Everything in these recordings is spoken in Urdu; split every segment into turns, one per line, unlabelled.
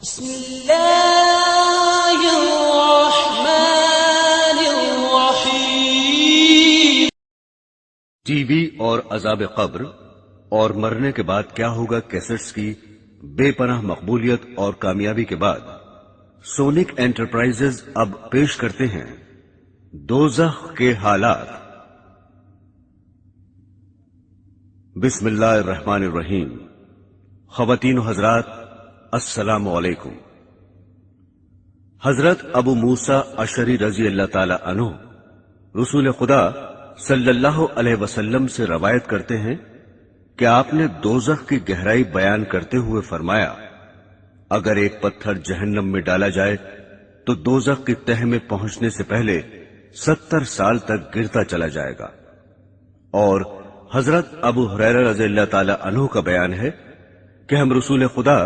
بسم اللہ الرحمن الرحیم۔
ٹی وی اور عذاب قبر اور مرنے کے بعد کیا ہوگا کیسٹس کی بے پناہ مقبولیت اور کامیابی کے بعد سونک انٹرپرائزز اب پیش کرتے ہیں دوزخ کے حالات۔ بسم اللہ الرحمن الرحیم۔ خواتین و حضرات، السلام علیکم۔ حضرت ابو موسیٰ اشعری رضی اللہ تعالی عنہ رسول خدا صلی اللہ علیہ وسلم سے روایت کرتے ہیں کہ آپ نے دوزخ کی گہرائی بیان کرتے ہوئے فرمایا، اگر ایک پتھر جہنم میں ڈالا جائے تو دوزخ کی تہ میں پہنچنے سے پہلے 70 سال تک گرتا چلا جائے گا۔ اور حضرت ابو ہریرہ رضی اللہ تعالی عنہ کا بیان ہے کہ ہم رسول خدا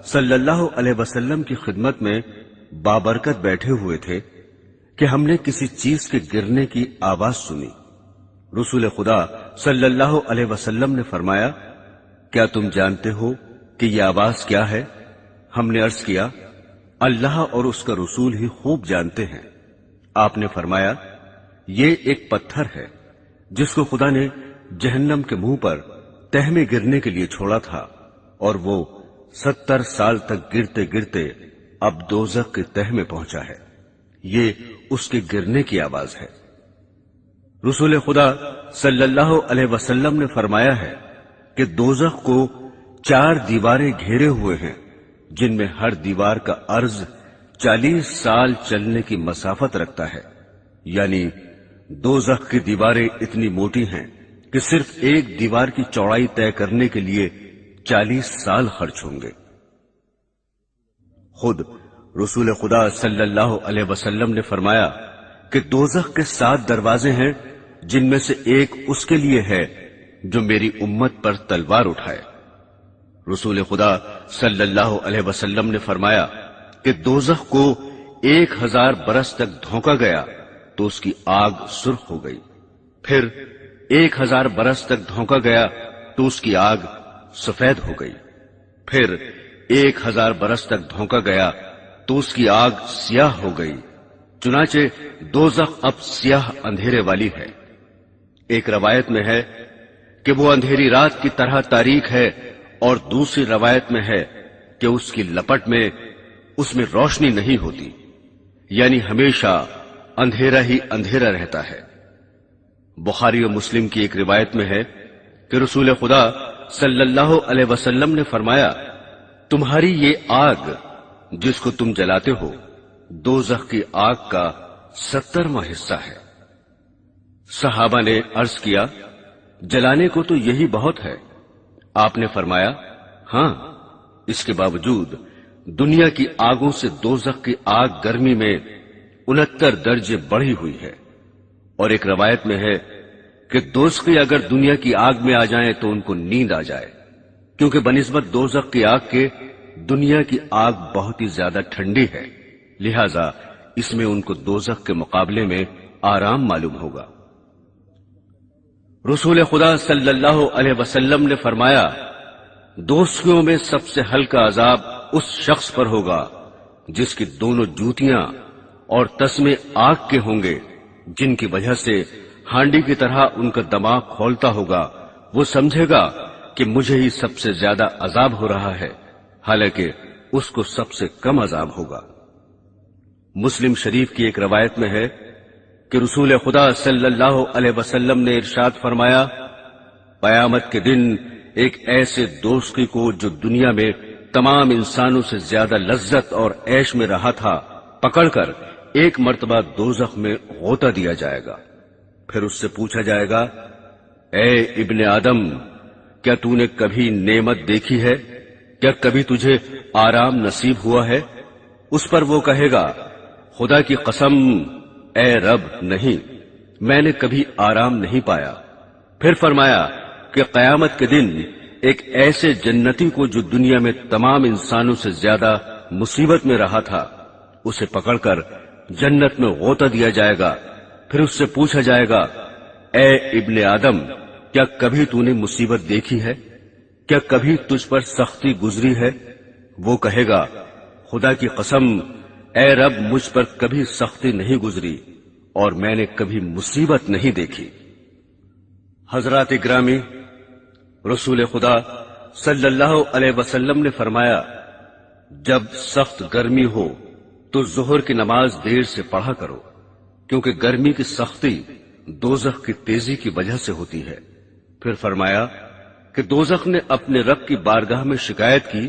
صلی اللہ علیہ وسلم کی خدمت میں بابرکت بیٹھے ہوئے تھے کہ ہم نے کسی چیز کے گرنے کی آواز سنی۔ رسول خدا صلی اللہ علیہ وسلم نے فرمایا، کیا تم جانتے ہو کہ یہ آواز کیا ہے؟ ہم نے عرض کیا، اللہ اور اس کا رسول ہی خوب جانتے ہیں۔ آپ نے فرمایا، یہ ایک پتھر ہے جس کو خدا نے جہنم کے منہ پر تہ میں گرنے کے لیے چھوڑا تھا، اور وہ 70 سال تک گرتے گرتے اب دوزخ کی تہ میں پہنچا ہے۔ یہ اس کے گرنے کی آواز ہے۔ رسول خدا صلی اللہ علیہ وسلم نے فرمایا ہے کہ دوزخ کو 4 دیواریں گھیرے ہوئے ہیں، جن میں ہر دیوار کا عرض 40 سال چلنے کی مسافت رکھتا ہے، یعنی دوزخ کی دیواریں اتنی موٹی ہیں کہ صرف ایک دیوار کی چوڑائی طے کرنے کے لیے 40 سال خرچ ہوں گے۔ خود رسول خدا صلی اللہ علیہ وسلم نے فرمایا کہ دوزخ کے 7 دروازے ہیں، جن میں سے ایک اس کے لیے ہے جو میری امت پر تلوار اٹھائے۔ رسول خدا صلی اللہ علیہ وسلم نے فرمایا کہ دوزخ کو 1000 برس تک دھونکا گیا تو اس کی آگ سرخ ہو گئی، پھر 1000 برس تک دھونکا گیا تو اس کی آگ سفید ہو گئی، پھر 1000 برس تک دھونکا گیا تو اس کی آگ سیاہ ہو گئی۔ چنانچہ دوزخ اب سیاہ اندھیرے والی ہے۔ ایک روایت میں ہے کہ وہ اندھیری رات کی طرح تاریک ہے، اور دوسری روایت میں ہے کہ اس کی لپٹ میں اس میں روشنی نہیں ہوتی، یعنی ہمیشہ اندھیرا ہی اندھیرا رہتا ہے۔ بخاری و مسلم کی ایک روایت میں ہے کہ رسول خدا صلی اللہ علیہ وسلم نے فرمایا، تمہاری یہ آگ جس کو تم جلاتے ہو دوزخ کی آگ کا 70واں حصہ ہے۔ صحابہ نے عرض کیا، جلانے کو تو یہی بہت ہے۔ آپ نے فرمایا، ہاں، اس کے باوجود دنیا کی آگوں سے دوزخ کی آگ گرمی میں 69 درجے بڑھی ہوئی ہے۔ اور ایک روایت میں ہے کہ دوزخی اگر دنیا کی آگ میں آ جائیں تو ان کو نیند آ جائے، کیونکہ بنسبت دوزخ کی آگ کے دنیا کی آگ بہت ہی زیادہ ٹھنڈی ہے، لہذا اس میں ان کو دوزخ کے مقابلے میں آرام معلوم ہوگا۔ رسول خدا صلی اللہ علیہ وسلم نے فرمایا، دوزخیوں میں سب سے ہلکا عذاب اس شخص پر ہوگا جس کی دونوں جوتیاں اور تسمے آگ کے ہوں گے، جن کی وجہ سے ہانڈی کی طرح ان کا دماغ کھولتا ہوگا۔ وہ سمجھے گا کہ مجھے ہی سب سے زیادہ عذاب ہو رہا ہے، حالانکہ اس کو سب سے کم عذاب ہوگا۔ مسلم شریف کی ایک روایت میں ہے کہ رسول خدا صلی اللہ علیہ وسلم نے ارشاد فرمایا، قیامت کے دن ایک ایسے دوزخی کو جو دنیا میں تمام انسانوں سے زیادہ لذت اور عیش میں رہا تھا پکڑ کر ایک مرتبہ دوزخ میں غوطہ دیا جائے گا، پھر اس سے پوچھا جائے گا، اے ابن آدم، کیا تو نے کبھی نعمت دیکھی ہے؟ کیا کبھی تجھے آرام نصیب ہوا ہے؟ اس پر وہ کہے گا، خدا کی قسم اے رب، نہیں، میں نے کبھی آرام نہیں پایا۔ پھر فرمایا کہ قیامت کے دن ایک ایسے جنتی کو جو دنیا میں تمام انسانوں سے زیادہ مصیبت میں رہا تھا، اسے پکڑ کر جنت میں غوطہ دیا جائے گا، پھر اس سے پوچھا جائے گا، اے ابن آدم، کیا کبھی تو نے مصیبت دیکھی ہے؟ کیا کبھی تجھ پر سختی گزری ہے؟ وہ کہے گا، خدا کی قسم اے رب مجھ پر کبھی سختی نہیں گزری اور میں نے کبھی مصیبت نہیں دیکھی۔ حضرات گرامی، رسول خدا صلی اللہ علیہ وسلم نے فرمایا، جب سخت گرمی ہو تو ظہر کی نماز دیر سے پڑھا کرو، کیونکہ گرمی کی سختی دوزخ کی تیزی کی وجہ سے ہوتی ہے۔ پھر فرمایا کہ دوزخ نے اپنے رب کی بارگاہ میں شکایت کی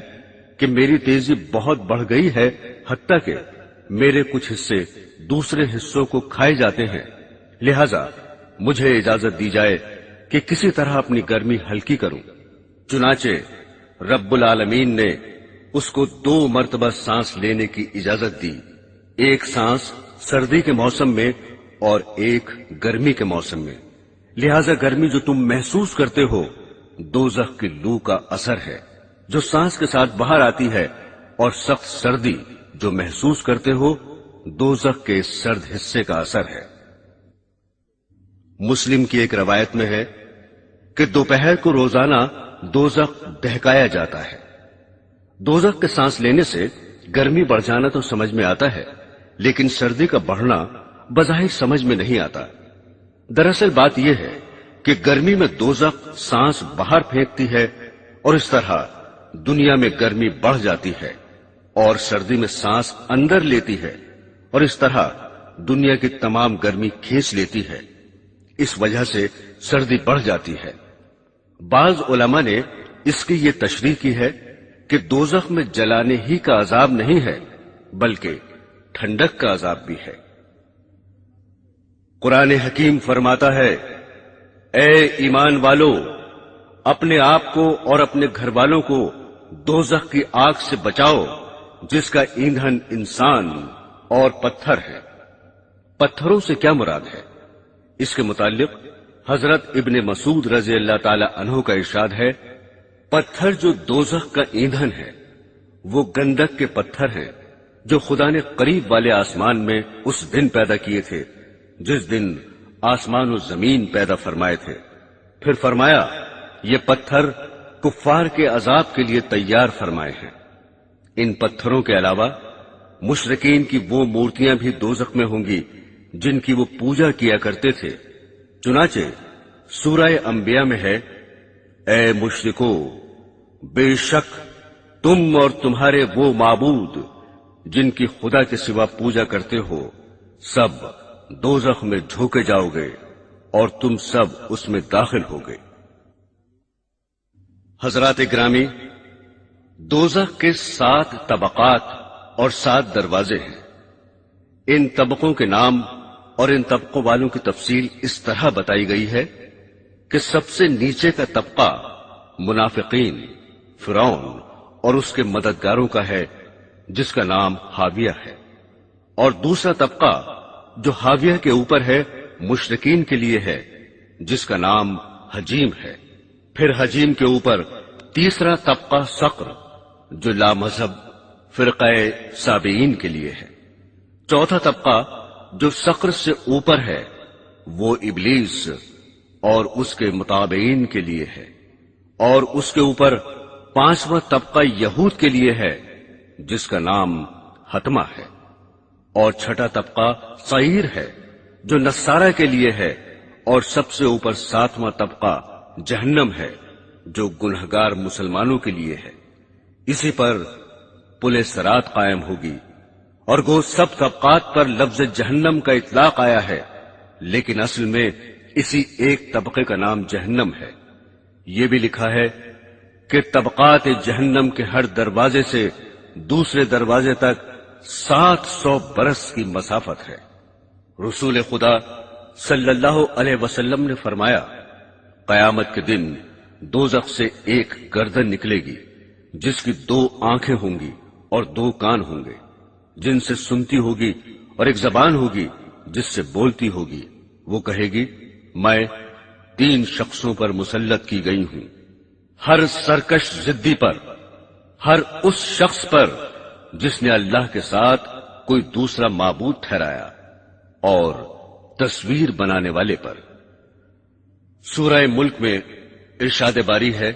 کہ میری تیزی بہت بڑھ گئی ہے، حتیٰ کہ میرے کچھ حصے دوسرے حصوں کو کھائے جاتے ہیں، لہذا مجھے اجازت دی جائے کہ کسی طرح اپنی گرمی ہلکی کروں۔ چنانچہ رب العالمین نے اس کو 2 مرتبہ سانس لینے کی اجازت دی، ایک سانس سردی کے موسم میں اور ایک گرمی کے موسم میں۔ لہذا گرمی جو تم محسوس کرتے ہو دوزخ کی لو کا اثر ہے جو سانس کے ساتھ باہر آتی ہے، اور سخت سردی جو محسوس کرتے ہو دوزخ کے سرد حصے کا اثر ہے۔ مسلم کی ایک روایت میں ہے کہ دوپہر کو روزانہ دوزخ دہکایا جاتا ہے۔ دوزخ کے سانس لینے سے گرمی بڑھ جانا تو سمجھ میں آتا ہے، لیکن سردی کا بڑھنا بظاہر سمجھ میں نہیں آتا۔ دراصل بات یہ ہے کہ گرمی میں دوزخ سانس باہر پھینکتی ہے اور اس طرح دنیا میں گرمی بڑھ جاتی ہے، اور سردی میں سانس اندر لیتی ہے اور اس طرح دنیا کی تمام گرمی کھینچ لیتی ہے۔ اس وجہ سے سردی بڑھ جاتی ہے۔ بعض علماء نے اس کی یہ تشریح کی ہے کہ دوزخ میں جلانے ہی کا عذاب نہیں ہے بلکہ ٹھنڈک کا عذاب بھی ہے۔ قرآن حکیم فرماتا ہے، اے ایمان والو، اپنے آپ کو اور اپنے گھر والوں کو دوزخ کی آگ سے بچاؤ جس کا ایندھن انسان اور پتھر ہے۔ پتھروں سے کیا مراد ہے؟ اس کے متعلق حضرت ابن مسعود رضی اللہ تعالی عنہ کا ارشاد ہے، پتھر جو دوزخ کا ایندھن ہے وہ گندک کے پتھر ہیں جو خدا نے قریب والے آسمان میں اس دن پیدا کیے تھے جس دن آسمان و زمین پیدا فرمائے تھے۔ پھر فرمایا یہ پتھر کفار کے عذاب کے لیے تیار فرمائے ہیں۔ ان پتھروں کے علاوہ مشرکین کی وہ مورتیاں بھی دوزخ میں ہوں گی جن کی وہ پوجا کیا کرتے تھے۔ چنانچہ سورہ انبیاء میں ہے، اے مشرکو، بے شک تم اور تمہارے وہ معبود جن کی خدا کے سوا پوجا کرتے ہو سب دوزخ میں جھونکے جاؤ گے اور تم سب اس میں داخل ہوگے۔ حضرات گرامی، دوزخ کے 7 طبقات اور 7 دروازے ہیں۔ ان طبقوں کے نام اور ان طبقوں والوں کی تفصیل اس طرح بتائی گئی ہے کہ سب سے نیچے کا طبقہ منافقین، فرعون اور اس کے مددگاروں کا ہے جس کا نام حاویہ ہے، اور دوسرا طبقہ جو حاویہ کے اوپر ہے مشرکین کے لیے ہے جس کا نام حجیم ہے۔ پھر حجیم کے اوپر تیسرا طبقہ صقر جو لامذہب فرقہ سابعین کے لیے ہے۔ چوتھا طبقہ جو صقر سے اوپر ہے وہ ابلیس اور اس کے متابعین کے لیے ہے، اور اس کے اوپر 5واں طبقہ یہود کے لیے ہے جس کا نام حتمہ ہے، اور چھٹا طبقہ سعیر ہے جو نصارہ کے لیے ہے، اور سب سے اوپر 7واں طبقہ جہنم ہے جو گنہگار مسلمانوں کے لیے ہے۔ اسی پر پل صراط قائم ہوگی، اور گو سب طبقات پر لفظ جہنم کا اطلاق آیا ہے، لیکن اصل میں اسی ایک طبقے کا نام جہنم ہے۔ یہ بھی لکھا ہے کہ طبقات جہنم کے ہر دروازے سے دوسرے دروازے تک 700 برس کی مسافت ہے۔ رسول خدا صلی اللہ علیہ وسلم نے فرمایا، قیامت کے دن دوزخ سے ایک گردن نکلے گی جس کی 2 آنکھیں ہوں گی اور 2 کان ہوں گے جن سے سنتی ہوگی، اور ایک زبان ہوگی جس سے بولتی ہوگی۔ وہ کہے گی، میں 3 شخصوں پر مسلط کی گئی ہوں، ہر سرکش ضدی پر، ہر اس شخص پر جس نے اللہ کے ساتھ کوئی دوسرا معبود ٹھہرایا، اور تصویر بنانے والے پر۔ سورہ ملک میں ارشاد باری ہے،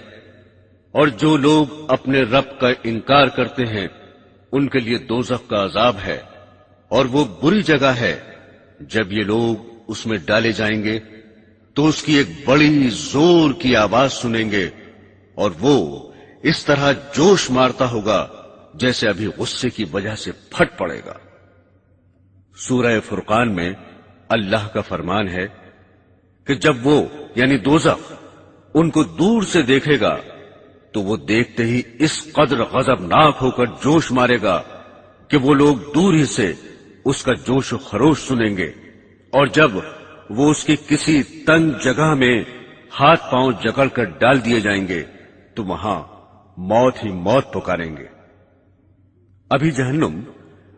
اور جو لوگ اپنے رب کا انکار کرتے ہیں ان کے لیے دوزخ کا عذاب ہے اور وہ بری جگہ ہے۔ جب یہ لوگ اس میں ڈالے جائیں گے تو اس کی ایک بڑی زور کی آواز سنیں گے اور وہ اس طرح جوش مارتا ہوگا جیسے ابھی غصے کی وجہ سے پھٹ پڑے گا۔ سورہ فرقان میں اللہ کا فرمان ہے کہ جب وہ یعنی دوزخ ان کو دور سے دیکھے گا تو وہ دیکھتے ہی اس قدر غضبناک ہو کر جوش مارے گا کہ وہ لوگ دور ہی سے اس کا جوش و خروش سنیں گے، اور جب وہ اس کی کسی تنگ جگہ میں ہاتھ پاؤں جکڑ کر ڈال دیے جائیں گے تو وہاں موت ہی موت پکاریں گے۔ ابھی جہنم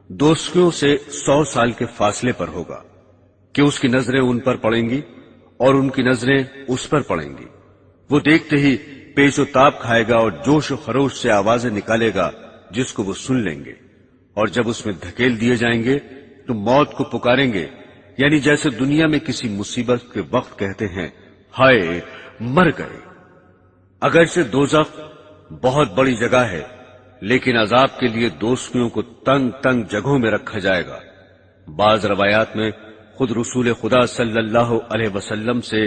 دوزخیوں سے 100 سال کے فاصلے پر ہوگا کہ اس کی نظریں ان پر پڑیں گی اور ان کی نظریں اس پر پڑیں گی۔ وہ دیکھتے ہی پیش و تاب کھائے گا اور جوش و خروش سے آوازیں نکالے گا جس کو وہ سن لیں گے، اور جب اس میں دھکیل دیے جائیں گے تو موت کو پکاریں گے، یعنی جیسے دنیا میں کسی مصیبت کے وقت کہتے ہیں ہائے مر گئے۔ اگرچہ دوزخ بہت بڑی جگہ ہے لیکن عذاب کے لیے دوزخیوں کو تنگ تنگ جگہوں میں رکھا جائے گا۔ بعض روایات میں خود رسول خدا صلی اللہ علیہ وسلم سے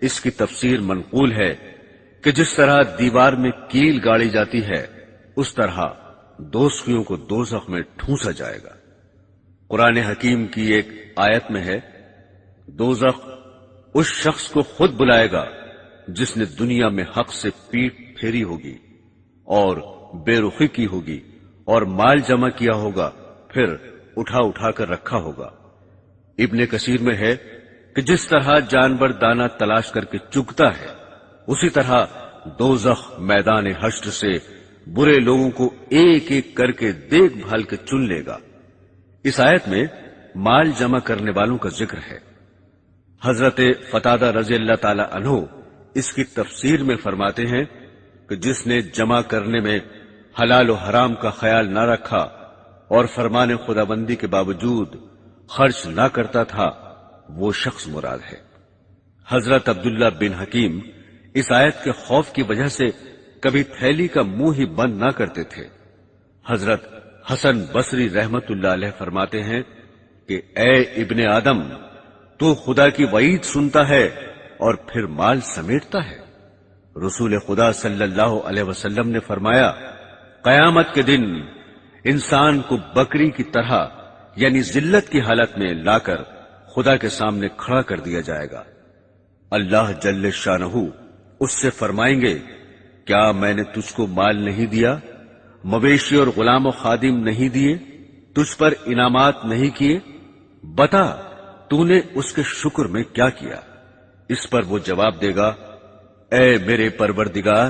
اس کی تفسیر منقول ہے کہ جس طرح دیوار میں کیل گاڑی جاتی ہے اس طرح دوزخیوں کو دوزخ میں ٹھونسا جائے گا۔ قرآن حکیم کی ایک آیت میں ہے، دوزخ اس شخص کو خود بلائے گا جس نے دنیا میں حق سے پیٹ پھیری ہوگی اور بے رخی کی ہوگی اور مال جمع کیا ہوگا، پھر اٹھا اٹھا کر رکھا ہوگا۔ ابن کثیر میں ہے کہ جس طرح جانور دانہ تلاش کر کے چگتا ہے اسی طرح دوزخ میدان حشر سے برے لوگوں کو ایک ایک کر کے دیکھ بھال کے چن لے گا۔ اس آیت میں مال جمع کرنے والوں کا ذکر ہے۔ حضرت قتادہ رضی اللہ تعالی عنہ اس کی تفسیر میں فرماتے ہیں کہ جس نے جمع کرنے میں حلال و حرام کا خیال نہ رکھا اور فرمان خداوندی کے باوجود خرچ نہ کرتا تھا وہ شخص مراد ہے۔ حضرت عبداللہ بن حکیم اس آیت کے خوف کی وجہ سے کبھی تھیلی کا منہ ہی بند نہ کرتے تھے۔ حضرت حسن بصری رحمت اللہ علیہ فرماتے ہیں کہ اے ابن آدم، تو خدا کی وعید سنتا ہے اور پھر مال سمیٹتا ہے۔ رسول خدا صلی اللہ علیہ وسلم نے فرمایا، قیامت کے دن انسان کو بکری کی طرح یعنی ذلت کی حالت میں لا کر خدا کے سامنے کھڑا کر دیا جائے گا۔ اللہ جل شانہ اس سے فرمائیں گے، کیا میں نے تجھ کو مال نہیں دیا، مویشی اور غلام و خادم نہیں دیے، تجھ پر انعامات نہیں کیے؟ بتا تو نے اس کے شکر میں کیا کیا؟ اس پر وہ جواب دے گا، اے میرے پروردگار،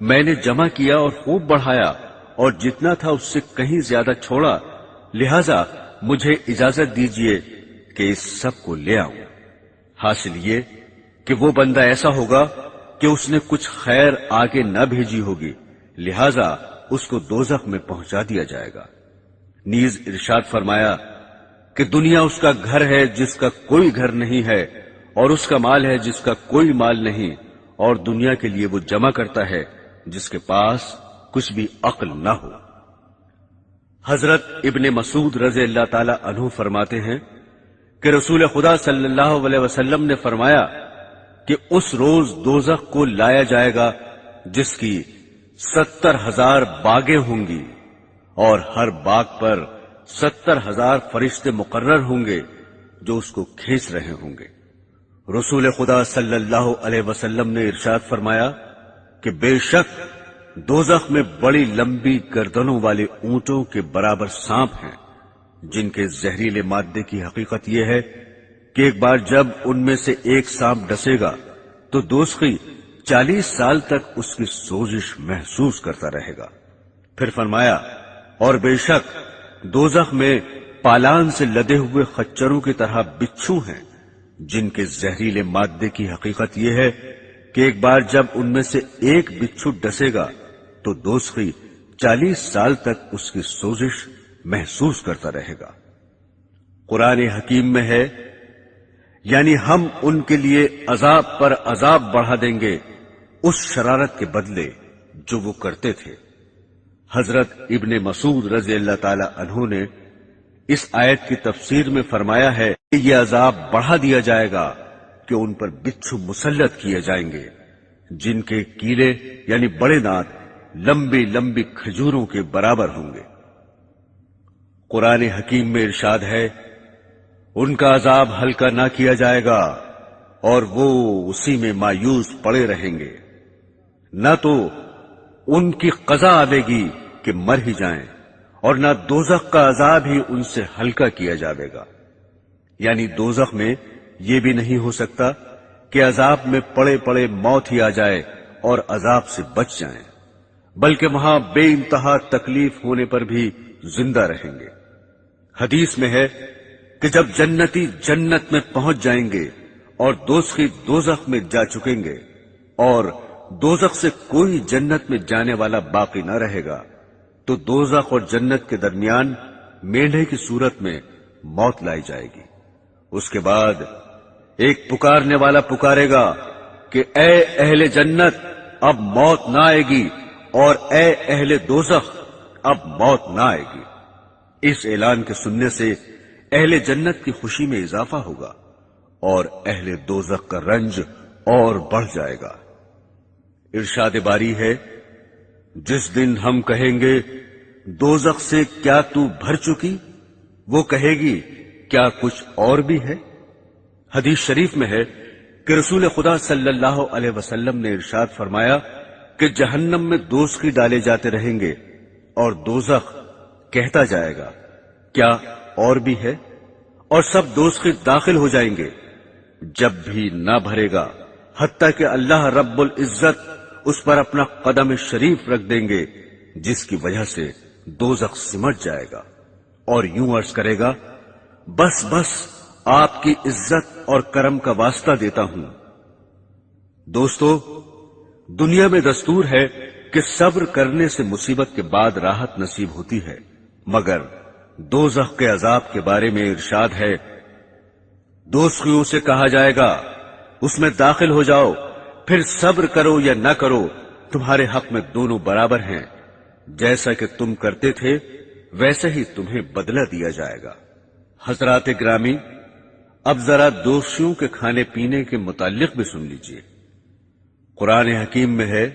میں نے جمع کیا اور خوب بڑھایا اور جتنا تھا اس سے کہیں زیادہ چھوڑا، لہذا مجھے اجازت دیجیے کہ اس سب کو لے آؤں۔ حاصل یہ کہ وہ بندہ ایسا ہوگا کہ اس نے کچھ خیر آگے نہ بھیجی ہوگی، لہذا اس کو دوزخ میں پہنچا دیا جائے گا۔ نیز ارشاد فرمایا کہ دنیا اس کا گھر ہے جس کا کوئی گھر نہیں ہے، اور اس کا مال ہے جس کا کوئی مال نہیں، اور دنیا کے لیے وہ جمع کرتا ہے جس کے پاس کچھ بھی عقل نہ ہو۔ حضرت ابن مسعود رضی اللہ تعالی عنہ فرماتے ہیں کہ رسول خدا صلی اللہ علیہ وسلم نے فرمایا کہ اس روز دوزخ کو لایا جائے گا جس کی 70,000 باغیں ہوں گی اور ہر باغ پر 70,000 فرشتے مقرر ہوں گے جو اس کو کھینچ رہے ہوں گے۔ رسول خدا صلی اللہ علیہ وسلم نے ارشاد فرمایا کہ بے شک دوزخ میں بڑی لمبی گردنوں والے اونٹوں کے برابر سانپ ہیں جن کے زہریلے مادے کی حقیقت یہ ہے کہ ایک بار جب ان میں سے ایک سانپ ڈسے گا تو دوزخی 40 سال تک اس کی سوزش محسوس کرتا رہے گا۔ پھر فرمایا، اور بے شک دوزخ میں پالان سے لدے ہوئے خچروں کی طرح بچھو ہیں جن کے زہریلے مادے کی حقیقت یہ ہے کہ ایک بار جب ان میں سے ایک بچھو ڈسے گا تو دوزخی 40 سال تک اس کی سوزش محسوس کرتا رہے گا۔ قرآن حکیم میں ہے، یعنی ہم ان کے لیے عذاب پر عذاب بڑھا دیں گے اس شرارت کے بدلے جو وہ کرتے تھے۔ حضرت ابن مسعود رضی اللہ تعالی عنہ نے اس آیت کی تفسیر میں فرمایا ہے کہ یہ عذاب بڑھا دیا جائے گا کہ ان پر بچھو مسلط کیے جائیں گے جن کے کیلے یعنی بڑے دانت لمبی لمبی کھجوروں کے برابر ہوں گے۔ قرآن حکیم میں ارشاد ہے، ان کا عذاب ہلکا نہ کیا جائے گا اور وہ اسی میں مایوس پڑے رہیں گے، نہ تو ان کی قضا آئے گی کہ مر ہی جائیں اور نہ دوزخ کا عذاب ہی ان سے ہلکا کیا جائے گا۔ یعنی دوزخ میں یہ بھی نہیں ہو سکتا کہ عذاب میں پڑے پڑے موت ہی آ جائے اور عذاب سے بچ جائیں، بلکہ وہاں بے انتہا تکلیف ہونے پر بھی زندہ رہیں گے۔ حدیث میں ہے کہ جب جنتی جنت میں پہنچ جائیں گے اور دوزخی دوزخ میں جا چکیں گے اور دوزخ سے کوئی جنت میں جانے والا باقی نہ رہے گا، تو دوزخ اور جنت کے درمیان مینڈھے کی صورت میں موت لائی جائے گی۔ اس کے بعد ایک پکارنے والا پکارے گا کہ اے اہل جنت، اب موت نہ آئے گی، اور اے اہل دوزخ، اب موت نہ آئے گی۔ اس اعلان کے سننے سے اہل جنت کی خوشی میں اضافہ ہوگا اور اہل دوزخ کا رنج اور بڑھ جائے گا۔ ارشاد باری ہے، جس دن ہم کہیں گے دوزخ سے کیا تو بھر چکی، وہ کہے گی کیا کچھ اور بھی ہے۔ حدیث شریف میں ہے کہ رسول خدا صلی اللہ علیہ وسلم نے ارشاد فرمایا کہ جہنم میں دوزخی ڈالے جاتے رہیں گے اور دوزخ کہتا جائے گا کیا اور بھی ہے، اور سب دوزخی داخل ہو جائیں گے، جب بھی نہ بھرے گا حتیٰ کہ اللہ رب العزت اس پر اپنا قدم شریف رکھ دیں گے، جس کی وجہ سے دوزخ سمٹ جائے گا اور یوں عرض کرے گا، بس بس آپ کی عزت اور کرم کا واسطہ دیتا ہوں۔ دوستو، دنیا میں دستور ہے کہ صبر کرنے سے مصیبت کے بعد راحت نصیب ہوتی ہے، مگر دوزخ کے عذاب کے بارے میں ارشاد ہے، دوزخیوں سے کہا جائے گا اس میں داخل ہو جاؤ، پھر صبر کرو یا نہ کرو، تمہارے حق میں دونوں برابر ہیں، جیسا کہ تم کرتے تھے ویسے ہی تمہیں بدلہ دیا جائے گا۔ حضرات گرامی، اب ذرا دوزخیوں کے کھانے پینے کے متعلق بھی سن لیجئے۔ قرآن حکیم میں ہے،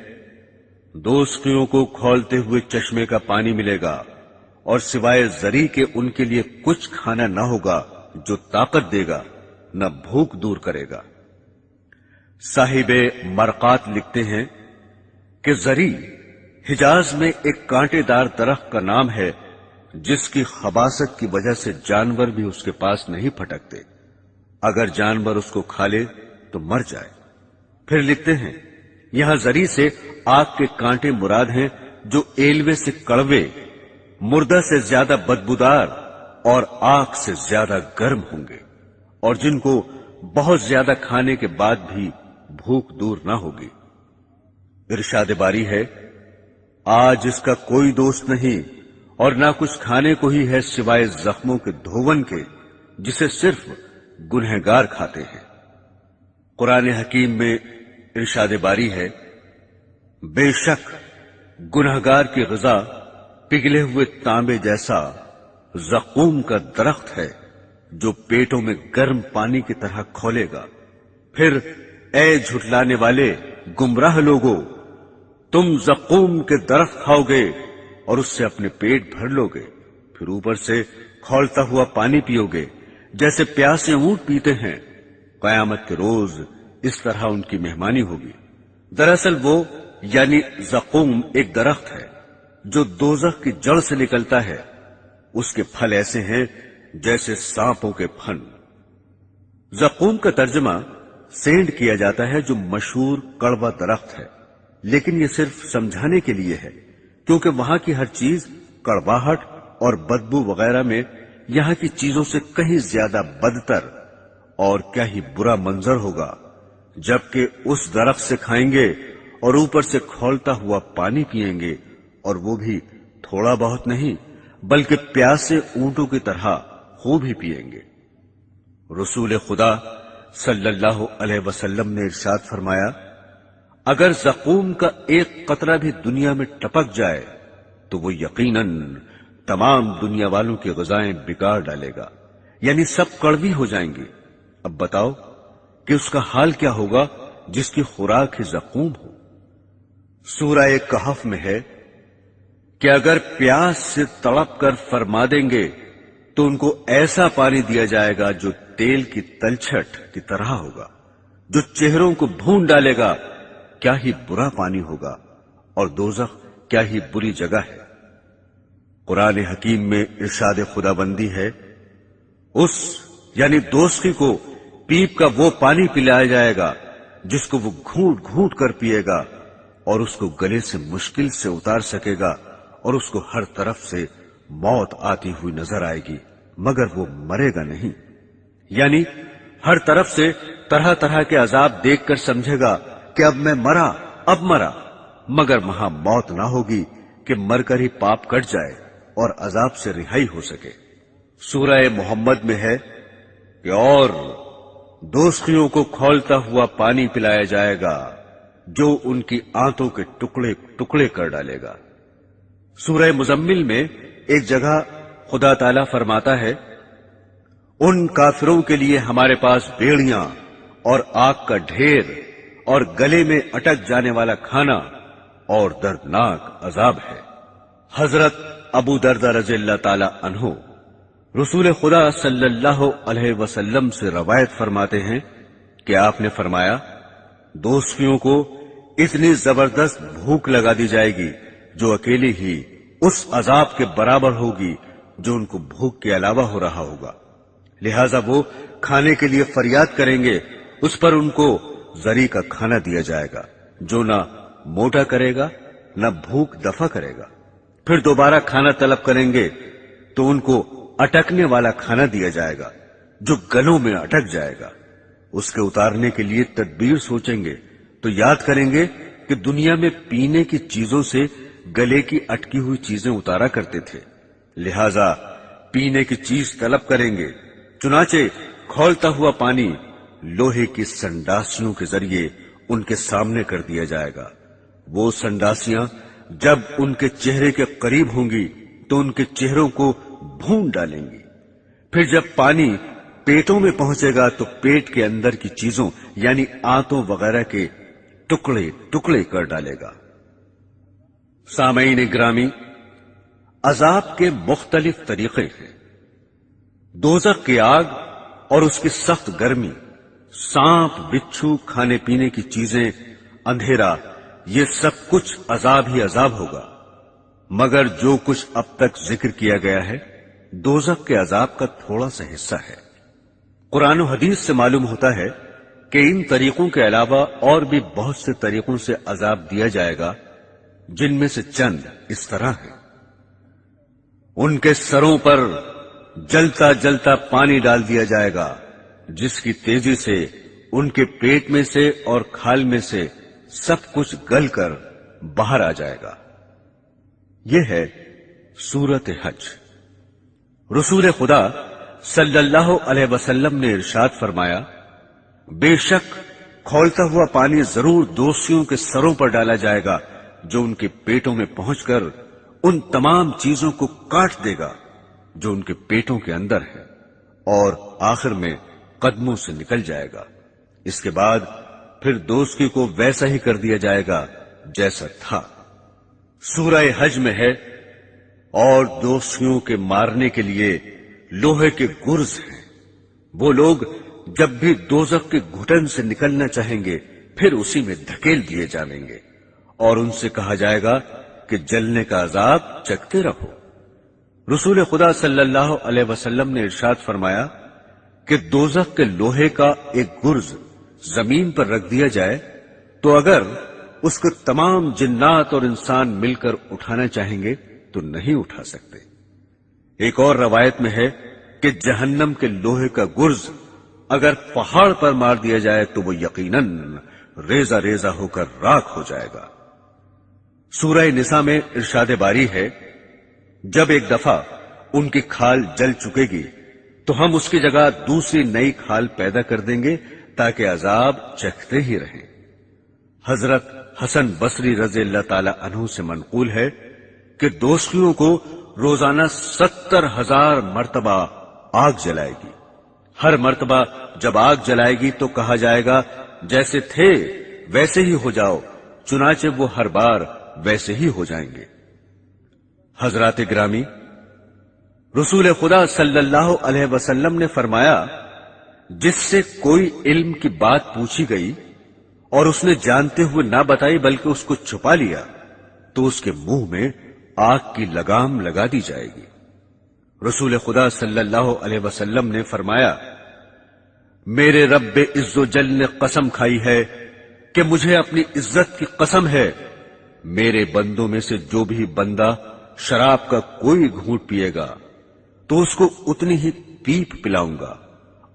دوزخیوں کو کھولتے ہوئے چشمے کا پانی ملے گا اور سوائے زری کے ان کے لیے کچھ کھانا نہ ہوگا جو طاقت دے گا، نہ بھوک دور کرے گا۔ صاحب مرقات لکھتے ہیں کہ زری حجاز میں ایک کانٹے دار درخت کا نام ہے جس کی خباثت کی وجہ سے جانور بھی اس کے پاس نہیں پھٹکتے، اگر جانور اس کو کھا لے تو مر جائے۔ پھر لکھتے ہیں یہاں زری سے آگ کے کانٹے مراد ہیں جو ایلوے سے کڑوے، مردہ سے زیادہ بدبودار اور آگ سے زیادہ گرم ہوں گے، اور جن کو بہت زیادہ کھانے کے بعد بھی بھوک دور نہ ہوگی۔ ارشاد باری ہے، آج اس کا کوئی دوست نہیں اور نہ کچھ کھانے کو ہی ہے سوائے زخموں کے دھون کے، جسے صرف گنہگار کھاتے ہیں۔ قرآن حکیم میں ارشاد باری ہے، بے شک گنہگار کی غذا پگھلے ہوئے تانبے جیسا زقوم کا درخت ہے جو پیٹوں میں گرم پانی کی طرح کھولے گا۔ پھر اے جھٹلانے والے گمراہ لوگو، تم زقوم کے درخت کھاؤ گے اور اس سے اپنے پیٹ بھر لو گے، پھر اوپر سے کھولتا ہوا پانی پیو گے جیسے پیاسے اونٹ پیتے ہیں۔ قیامت کے روز اس طرح ان کی مہمانی ہوگی۔ دراصل وہ یعنی زقوم ایک درخت ہے جو دوزخ کی جڑ سے نکلتا ہے، اس کے پھل ایسے ہیں جیسے سانپوں کے پھن۔ زقوم کا ترجمہ سینڈ کیا جاتا ہے جو مشہور کڑوا درخت ہے، لیکن یہ صرف سمجھانے کے لیے ہے کیونکہ وہاں کی ہر چیز کڑواہٹ اور بدبو وغیرہ میں یہاں کی چیزوں سے کہیں زیادہ بدتر اور کیا ہی برا منظر ہوگا، جبکہ اس درخت سے کھائیں گے اور اوپر سے کھولتا ہوا پانی پیئیں گے، اور وہ بھی تھوڑا بہت نہیں بلکہ پیاسے اونٹوں کی طرح خوب ہی پیئیں گے۔ رسول خدا صلی اللہ علیہ وسلم نے ارشاد فرمایا، اگر زقوم کا ایک قطرہ بھی دنیا میں ٹپک جائے تو وہ یقیناً تمام دنیا والوں کی غذائیں بگاڑ ڈالے گا، یعنی سب کڑوی ہو جائیں گی۔ اب بتاؤ کہ اس کا حال کیا ہوگا جس کی خوراک ہی زقوم ہو۔ سورہ کہف میں ہے کہ اگر پیاس سے تڑپ کر فرما دیں گے تو ان کو ایسا پانی دیا جائے گا جو تیل کی تلچھٹ کی طرح ہوگا، جو چہروں کو بھون ڈالے گا۔ کیا ہی برا پانی ہوگا، اور دوزخ کیا ہی بری جگہ ہے۔ قرآن حکیم میں ارشاد خداوندی ہے، اس یعنی دوزخی کو پیپ کا وہ پانی پلایا جائے گا جس کو وہ گھونٹ گھونٹ کر پیے گا، اور اس کو گلے سے مشکل سے اتار سکے گا، اور اس کو ہر طرف سے موت آتی ہوئی نظر آئے گی، مگر وہ مرے گا نہیں۔ یعنی ہر طرف سے طرح طرح کے عذاب دیکھ کر سمجھے گا کہ اب میں مرا، مگر وہاں موت نہ ہوگی کہ مر کر ہی پاپ کٹ جائے اور عذاب سے رہائی ہو سکے۔ سورہ محمد میں ہے کہ اور دوزخیوں کو کھولتا ہوا پانی پلایا جائے گا جو ان کی آنتوں کے ٹکڑے ٹکڑے کر ڈالے گا۔ سورہ مزمل میں ایک جگہ خدا تعالیٰ فرماتا ہے، ان کافروں کے لیے ہمارے پاس بیڑیاں اور آگ کا ڈھیر اور گلے میں اٹک جانے والا کھانا اور دردناک عذاب ہے۔ حضرت ابو دردہ رضی اللہ تعالی عنہ رسول خدا صلی اللہ علیہ وسلم سے روایت فرماتے ہیں کہ آپ نے فرمایا، دوزخیوں کو اتنی زبردست بھوک لگا دی جائے گی جو اکیلی ہی اس عذاب کے برابر ہوگی جو ان کو بھوک کے علاوہ ہو رہا ہوگا، لہذا وہ کھانے کے لیے فریاد کریں گے، اس پر ان کو زری کا کھانا دیا جائے گا جو نہ موٹا کرے گا نہ بھوک دفع کرے گا۔ پھر دوبارہ کھانا طلب کریں گے تو ان کو اٹکنے والا کھانا دیا جائے گا جو گلوں میں اٹک جائے گا۔ اس کے اتارنے کے لیے تدبیر سوچیں گے تو یاد کریں گے کہ دنیا میں پینے کی چیزوں سے گلے کی اٹکی ہوئی چیزیں اتارا کرتے تھے، لہذا پینے کی چیز طلب کریں گے، چنانچہ کھولتا ہوا پانی لوہے کی سنڈاسیوں کے ذریعے ان کے سامنے کر دیا جائے گا۔ وہ سنڈاسیاں جب ان کے چہرے کے قریب ہوں گی تو ان کے چہروں کو بھون ڈالیں گی۔ پھر جب پانی پیٹوں میں پہنچے گا تو پیٹ کے اندر کی چیزوں یعنی آنتوں وغیرہ کے ٹکڑے ٹکڑے کر ڈالے گا۔ سامعین گرامی، عذاب کے مختلف طریقے ہیں۔ دوزخ کی آگ اور اس کی سخت گرمی، سانپ بچھو، کھانے پینے کی چیزیں، اندھیرا، یہ سب کچھ عذاب ہی عذاب ہوگا، مگر جو کچھ اب تک ذکر کیا گیا ہے دوزخ کے عذاب کا تھوڑا سا حصہ ہے۔ قرآن و حدیث سے معلوم ہوتا ہے کہ ان طریقوں کے علاوہ اور بھی بہت سے طریقوں سے عذاب دیا جائے گا، جن میں سے چند اس طرح ہیں۔ ان کے سروں پر جلتا جلتا پانی ڈال دیا جائے گا جس کی تیزی سے ان کے پیٹ میں سے اور کھال میں سے سب کچھ گل کر باہر آ جائے گا۔ یہ ہے سورۃ حج۔ رسول خدا صلی اللہ علیہ وسلم نے ارشاد فرمایا، بے شک کھولتا ہوا پانی ضرور دوزخیوں کے سروں پر ڈالا جائے گا جو ان کے پیٹوں میں پہنچ کر ان تمام چیزوں کو کاٹ دے گا جو ان کے پیٹوں کے اندر ہے، اور آخر میں قدموں سے نکل جائے گا۔ اس کے بعد پھر دوزخی کو ویسا ہی کر دیا جائے گا جیسا تھا۔ سورہ حج میں ہے، اور دوزخیوں کے مارنے کے لیے لوہے کے گرز ہیں، وہ لوگ جب بھی دوزخ کے گھٹن سے نکلنا چاہیں گے پھر اسی میں دھکیل دیے جائیں گے، اور ان سے کہا جائے گا کہ جلنے کا عذاب چکھتے رہو۔ رسول خدا صلی اللہ علیہ وسلم نے ارشاد فرمایا کہ دوزخ کے لوہے کا ایک گرز زمین پر رکھ دیا جائے تو اگر اس کو تمام جنات اور انسان مل کر اٹھانا چاہیں گے تو نہیں اٹھا سکتے۔ ایک اور روایت میں ہے کہ جہنم کے لوہے کا گرز اگر پہاڑ پر مار دیا جائے تو وہ یقیناً ریزہ ریزہ ہو کر راکھ ہو جائے گا۔ سورہ نساء میں ارشاد باری ہے، جب ایک دفعہ ان کی کھال جل چکے گی تو ہم اس کی جگہ دوسری نئی کھال پیدا کر دیں گے تاکہ عذاب چکھتے ہی رہیں۔ حضرت حسن بصری رضی اللہ تعالی عنہ سے منقول ہے کہ دوزخیوں کو روزانہ 70,000 مرتبہ آگ جلائے گی۔ ہر مرتبہ جب آگ جلائے گی تو کہا جائے گا جیسے تھے ویسے ہی ہو جاؤ، چنانچہ وہ ہر بار ویسے ہی ہو جائیں گے۔ حضرات گرامی، رسول خدا صلی اللہ علیہ وسلم نے فرمایا، جس سے کوئی علم کی بات پوچھی گئی اور اس نے جانتے ہوئے نہ بتائی بلکہ اس کو چھپا لیا تو اس کے منہ میں آگ کی لگام لگا دی جائے گی۔ رسول خدا صلی اللہ علیہ وسلم نے فرمایا، میرے رب عز و جل نے قسم کھائی ہے کہ مجھے اپنی عزت کی قسم ہے، میرے بندوں میں سے جو بھی بندہ شراب کا کوئی گھونٹ پیے گا تو اس کو اتنی ہی پیپ پلاؤں گا،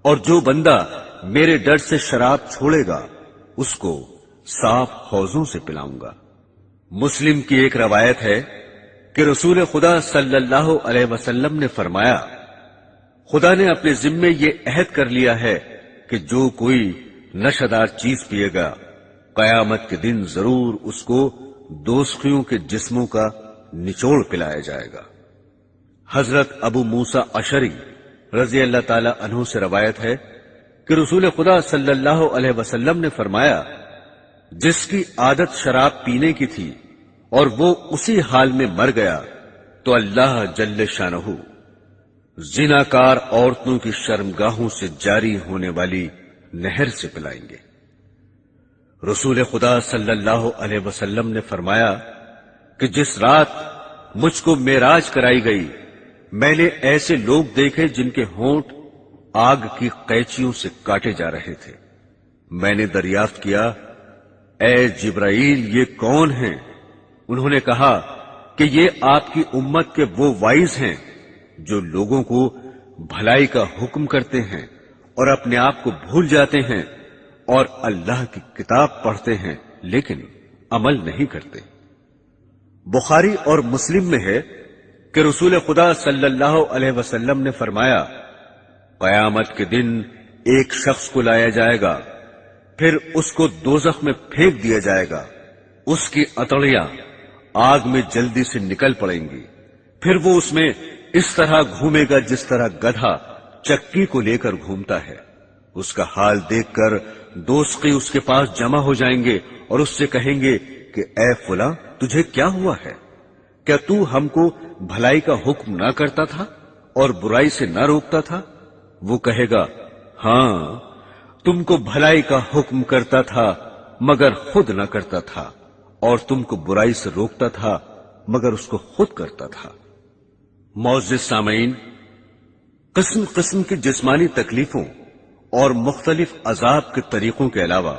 اور جو بندہ میرے ڈر سے شراب چھوڑے گا اس کو صاف حوضوں سے پلاؤں گا۔ مسلم کی ایک روایت ہے کہ رسول خدا صلی اللہ علیہ وسلم نے فرمایا، خدا نے اپنے ذمے یہ عہد کر لیا ہے کہ جو کوئی نشہ چیز پیے گا قیامت کے دن ضرور اس کو دوزخیوں کے جسموں کا نچوڑ پلایا جائے گا۔ حضرت ابو موسیٰ اشعری رضی اللہ تعالی عنہ سے روایت ہے کہ رسول خدا صلی اللہ علیہ وسلم نے فرمایا، جس کی عادت شراب پینے کی تھی اور وہ اسی حال میں مر گیا تو اللہ جل شانہ زناکار عورتوں کی شرمگاہوں سے جاری ہونے والی نہر سے پلائیں گے۔ رسول خدا صلی اللہ علیہ وسلم نے فرمایا کہ جس رات مجھ کو معراج کرائی گئی میں نے ایسے لوگ دیکھے جن کے ہونٹ آگ کی قینچیوں سے کاٹے جا رہے تھے۔ میں نے دریافت کیا، اے جبرائیل یہ کون ہیں؟ انہوں نے کہا کہ یہ آپ کی امت کے وہ وائز ہیں جو لوگوں کو بھلائی کا حکم کرتے ہیں اور اپنے آپ کو بھول جاتے ہیں اور اللہ کی کتاب پڑھتے ہیں لیکن عمل نہیں کرتے۔ بخاری اور مسلم میں ہے کہ رسول خدا صلی اللہ علیہ وسلم نے فرمایا، قیامت کے دن ایک شخص کو لایا جائے گا، پھر اس کو دوزخ میں پھینک دیا جائے گا، اس کی اتڑیاں آگ میں جلدی سے نکل پڑیں گی، پھر وہ اس میں اس طرح گھومے گا جس طرح گدھا چکی کو لے کر گھومتا ہے۔ اس کا حال دیکھ کر دوزخی اس کے پاس جمع ہو جائیں گے اور اس سے کہیں گے کہ اے فلاں تجھے کیا ہوا ہے؟ کیا تو ہم کو بھلائی کا حکم نہ کرتا تھا اور برائی سے نہ روکتا تھا؟ وہ کہے گا، ہاں تم کو بھلائی کا حکم کرتا تھا مگر خود نہ کرتا تھا، اور تم کو برائی سے روکتا تھا مگر اس کو خود کرتا تھا۔ معزز سامعین، قسم قسم کی جسمانی تکلیفوں اور مختلف عذاب کے طریقوں کے علاوہ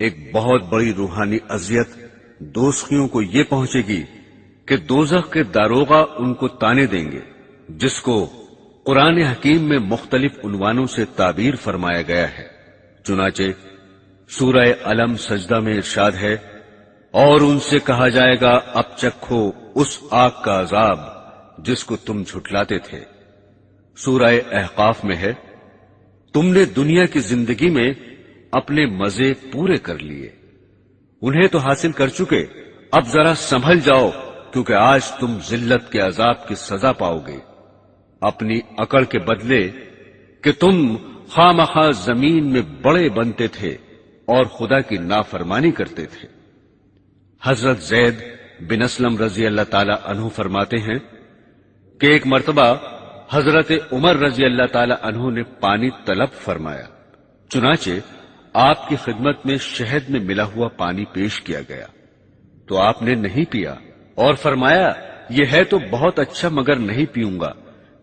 ایک بہت بڑی روحانی اذیت دوزخیوں کو یہ پہنچے گی کہ دوزخ کے داروغہ ان کو تانے دیں گے، جس کو قرآن حکیم میں مختلف عنوانوں سے تعبیر فرمایا گیا ہے۔ چنانچہ سورہ علم سجدہ میں ارشاد ہے، اور ان سے کہا جائے گا اب چکھو اس آگ کا عذاب جس کو تم جھٹلاتے تھے۔ سورہ احقاف میں ہے، تم نے دنیا کی زندگی میں اپنے مزے پورے کر لیے، انہیں تو حاصل کر چکے، اب ذرا سنبھل جاؤ کیونکہ آج تم ذلت کے عذاب کی سزا پاؤ گے، اپنی اکڑ کے بدلے کہ تم خواہ مخواہ زمین میں بڑے بنتے تھے اور خدا کی نافرمانی کرتے تھے۔ حضرت زید بن اسلم رضی اللہ تعالی عنہ فرماتے ہیں کہ ایک مرتبہ حضرت عمر رضی اللہ تعالی عنہ نے پانی طلب فرمایا، چنانچہ آپ کی خدمت میں شہد میں ملا ہوا پانی پیش کیا گیا تو آپ نے نہیں پیا اور فرمایا، یہ ہے تو بہت اچھا مگر نہیں پیوں گا،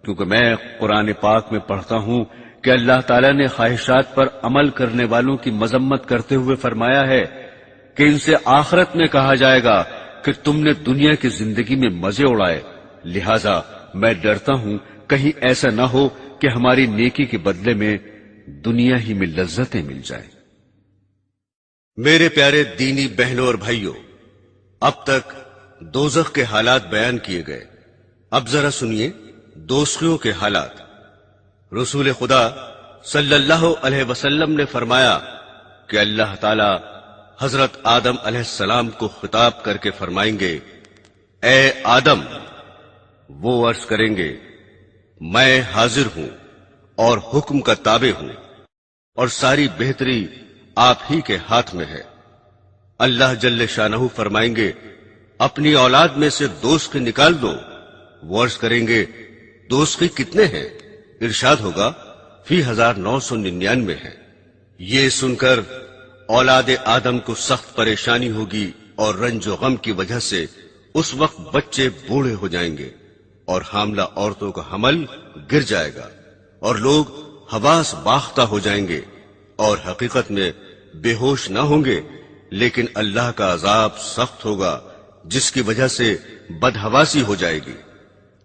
کیونکہ میں قرآن پاک میں پڑھتا ہوں کہ اللہ تعالیٰ نے خواہشات پر عمل کرنے والوں کی مذمت کرتے ہوئے فرمایا ہے کہ ان سے آخرت میں کہا جائے گا کہ تم نے دنیا کی زندگی میں مزے اڑائے، لہذا میں ڈرتا ہوں کہیں ایسا نہ ہو کہ ہماری نیکی کے بدلے میں دنیا ہی میں لذتیں مل جائیں۔ میرے پیارے دینی بہنوں اور بھائیوں، اب تک دوزخ کے حالات بیان کیے گئے، اب ذرا سنیے دوزخیوں کے حالات۔ رسول خدا صلی اللہ علیہ وسلم نے فرمایا کہ اللہ تعالی حضرت آدم علیہ السلام کو خطاب کر کے فرمائیں گے، اے آدم، وہ عرض کریں گے میں حاضر ہوں اور حکم کا تابع ہوں، اور ساری بہتری آپ ہی کے ہاتھ میں ہے۔ اللہ جل شانہ فرمائیں گے اپنی اولاد میں سے دوست نکال دو۔ وہ عرض کریں گے دوست کتنے ہیں؟ ارشاد ہوگا فی 1999 ہے۔ یہ سن کر اولاد آدم کو سخت پریشانی ہوگی اور رنج و غم کی وجہ سے اس وقت بچے بوڑھے ہو جائیں گے اور حاملہ عورتوں کا حمل گر جائے گا اور لوگ حواس باختہ ہو جائیں گے اور حقیقت میں بے ہوش نہ ہوں گے، لیکن اللہ کا عذاب سخت ہوگا جس کی وجہ سے بدحواسی ہو جائے گی۔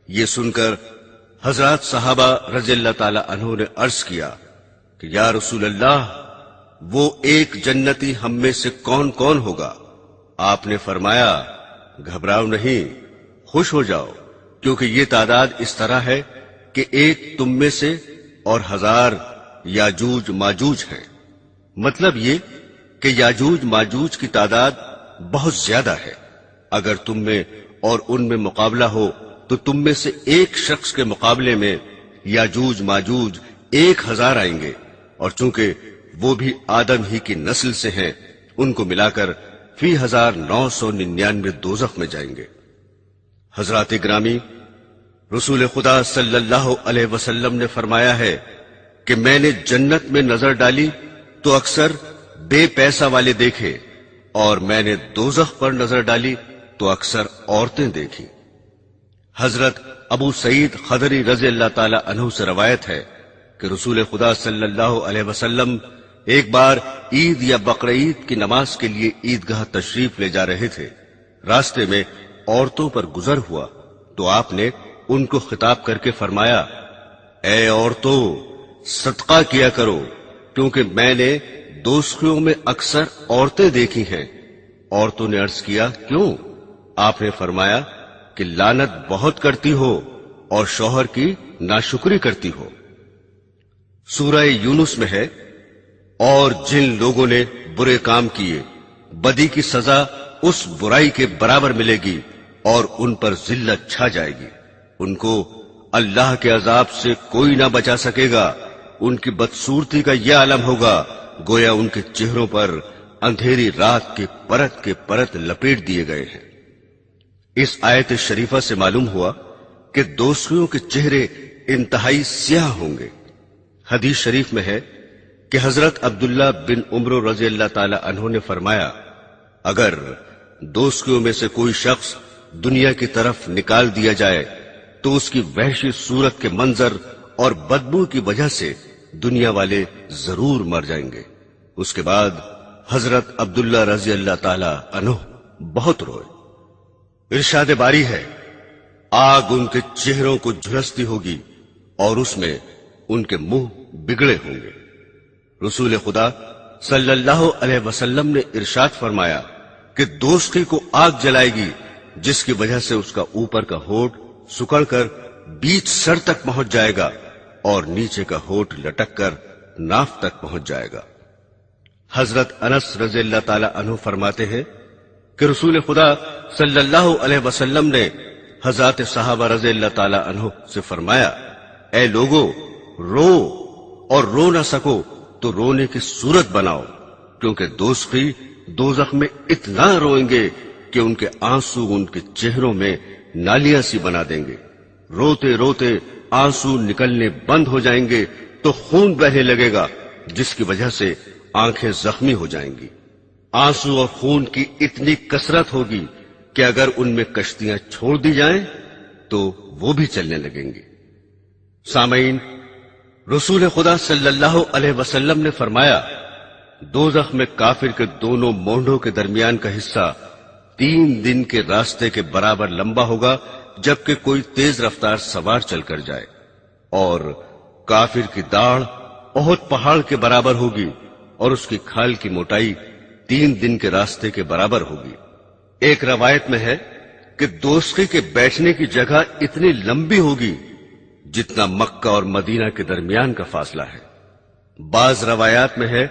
یہ سن کر حضرات صحابہ رضی اللہ تعالی عنہ نے عرض کیا کہ یا رسول اللہ، وہ ایک جنتی ہم میں سے کون کون ہوگا؟ آپ نے فرمایا گھبراؤ نہیں، خوش ہو جاؤ، کیونکہ یہ تعداد اس طرح ہے کہ ایک تم میں سے اور 1000 یاجوج ماجوج ہیں۔ مطلب یہ کہ یاجوج ماجوج کی تعداد بہت زیادہ ہے۔ اگر تم میں اور ان میں مقابلہ ہو تو تم میں سے ایک شخص کے مقابلے میں یاجوج ماجوج 1000 آئیں گے، اور چونکہ وہ بھی آدم ہی کی نسل سے ہیں، ان کو ملا کر فی 1999 دوزخ میں جائیں گے۔ حضرات گرامی، رسول خدا صلی اللہ علیہ وسلم نے فرمایا ہے کہ میں نے جنت میں نظر ڈالی تو اکثر بے پیسہ والے دیکھے، اور میں نے دوزخ پر نظر ڈالی تو اکثر عورتیں دیکھی۔ حضرت ابو سعید خدری رضی اللہ تعالی عنہ سے روایت ہے کہ رسول خدا صلی اللہ علیہ وسلم ایک بار عید یا بقرعید کی نماز کے لیے عیدگاہ تشریف لے جا رہے تھے۔ راستے میں عورتوں پر گزر ہوا تو آپ نے ان کو خطاب کر کے فرمایا اے عورتوں، صدقہ کیا کرو، کیونکہ میں نے دوستیوں میں اکثر عورتیں دیکھی ہیں۔ عورتوں نے عرض کیا کیوں؟ آپ نے فرمایا کہ لعنت بہت کرتی ہو اور شوہر کی ناشکری کرتی ہو۔ سورہ یونس میں ہے اور جن لوگوں نے برے کام کیے بدی کی سزا اس برائی کے برابر ملے گی اور ان پر ذلت چھا جائے گی، ان کو اللہ کے عذاب سے کوئی نہ بچا سکے گا۔ ان کی بدصورتی کا یہ عالم ہوگا گویا ان کے چہروں پر اندھیری رات کے پرت لپیٹ دیے گئے ہیں۔ اس آیت شریفہ سے معلوم ہوا کہ دوستیوں کے چہرے انتہائی سیاہ ہوں گے۔ حدیث شریف میں ہے کہ حضرت عبداللہ بن عمر رضی اللہ تعالی عنہ نے فرمایا اگر دوستیوں میں سے کوئی شخص دنیا کی طرف نکال دیا جائے تو اس کی وحشی صورت کے منظر اور بدبو کی وجہ سے دنیا والے ضرور مر جائیں گے۔ اس کے بعد حضرت عبداللہ رضی اللہ تعالی عنہ بہت روئے۔ ارشاد باری ہے آگ ان کے چہروں کو جھلستی ہوگی اور اس میں ان کے منہ بگڑے ہوں گے۔ رسول خدا صلی اللہ علیہ وسلم نے ارشاد فرمایا کہ دوستی کو آگ جلائے گی جس کی وجہ سے اس کا اوپر کا ہونٹ سکڑ کر بیچ سر تک پہنچ جائے گا اور نیچے کا ہونٹ لٹک کر ناف تک پہنچ جائے گا۔ حضرت انس رضی اللہ تعالی عنہ فرماتے ہیں کہ رسول خدا صلی اللہ علیہ وسلم نے حضرات صحابہ رضی اللہ تعالی عنہ سے فرمایا اے لوگو، رو اور رو نہ سکو تو رونے کی صورت بناؤ، کیونکہ دوزخی دوزخ میں اتنا روئیں گے کہ ان کے آنسو ان کے چہروں میں نالیاں سی بنا دیں گے۔ روتے روتے آنسو نکلنے بند ہو جائیں گے تو خون بہنے لگے گا جس کی وجہ سے آنکھیں زخمی ہو جائیں گی۔ آنسو اور خون کی اتنی کثرت ہوگی کہ اگر ان میں کشتیاں چھوڑ دی جائیں تو وہ بھی چلنے لگیں گی۔ سامعین، رسول خدا صلی اللہ علیہ وسلم نے فرمایا دوزخ میں کافر کے دونوں مونڈوں کے درمیان کا حصہ 3 دن کے راستے کے برابر لمبا ہوگا جبکہ کوئی تیز رفتار سوار چل کر جائے، اور کافر کی داڑھ احد پہاڑ کے برابر ہوگی اور اس کی کھال کی موٹائی 3 دن کے راستے کے برابر ہوگی۔ ایک روایت میں ہے کہ دوزخی کے بیٹھنے کی جگہ اتنی لمبی ہوگی جتنا مکہ اور مدینہ کے درمیان کا فاصلہ ہے۔ بعض روایات میں ہے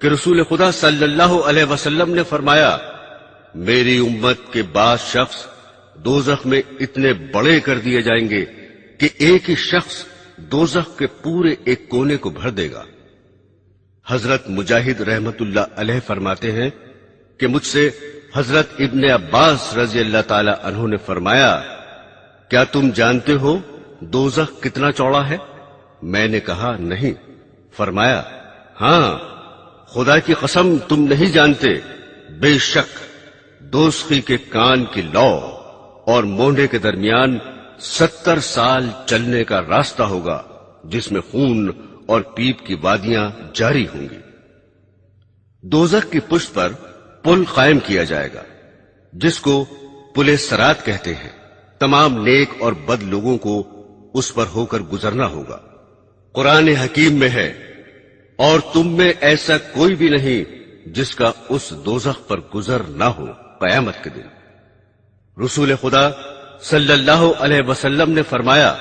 کہ رسول خدا صلی اللہ علیہ وسلم نے فرمایا میری امت کے بعض شخص دوزخ میں اتنے بڑے کر دیے جائیں گے کہ ایک ہی شخص دوزخ کے پورے ایک کونے کو بھر دے گا۔ حضرت مجاہد رحمت اللہ علیہ فرماتے ہیں کہ مجھ سے حضرت ابن عباس رضی اللہ تعالی عنہ نے فرمایا، کیا تم جانتے ہو دوزخ کتنا چوڑا ہے؟ میں نے کہا نہیں۔ فرمایا، ہاں خدا کی قسم تم نہیں جانتے، بے شک دوزخی کے کان کی لو اور مونڈے کے درمیان 70 سال چلنے کا راستہ ہوگا، جس میں خون اور پیپ کی وادیاں جاری ہوں گی۔ دوزخ کی پشت پر پل قائم کیا جائے گا، جس کو پل صراط کہتے ہیں۔ تمام نیک اور بد لوگوں کو اس پر ہو کر گزرنا ہوگا۔ قرآن حکیم میں ہے، اور تم میں ایسا کوئی بھی نہیں جس کا اس دوزخ پر گزر نہ ہو قیامت کے دن۔ رسول خدا صلی اللہ علیہ وسلم نے فرمایا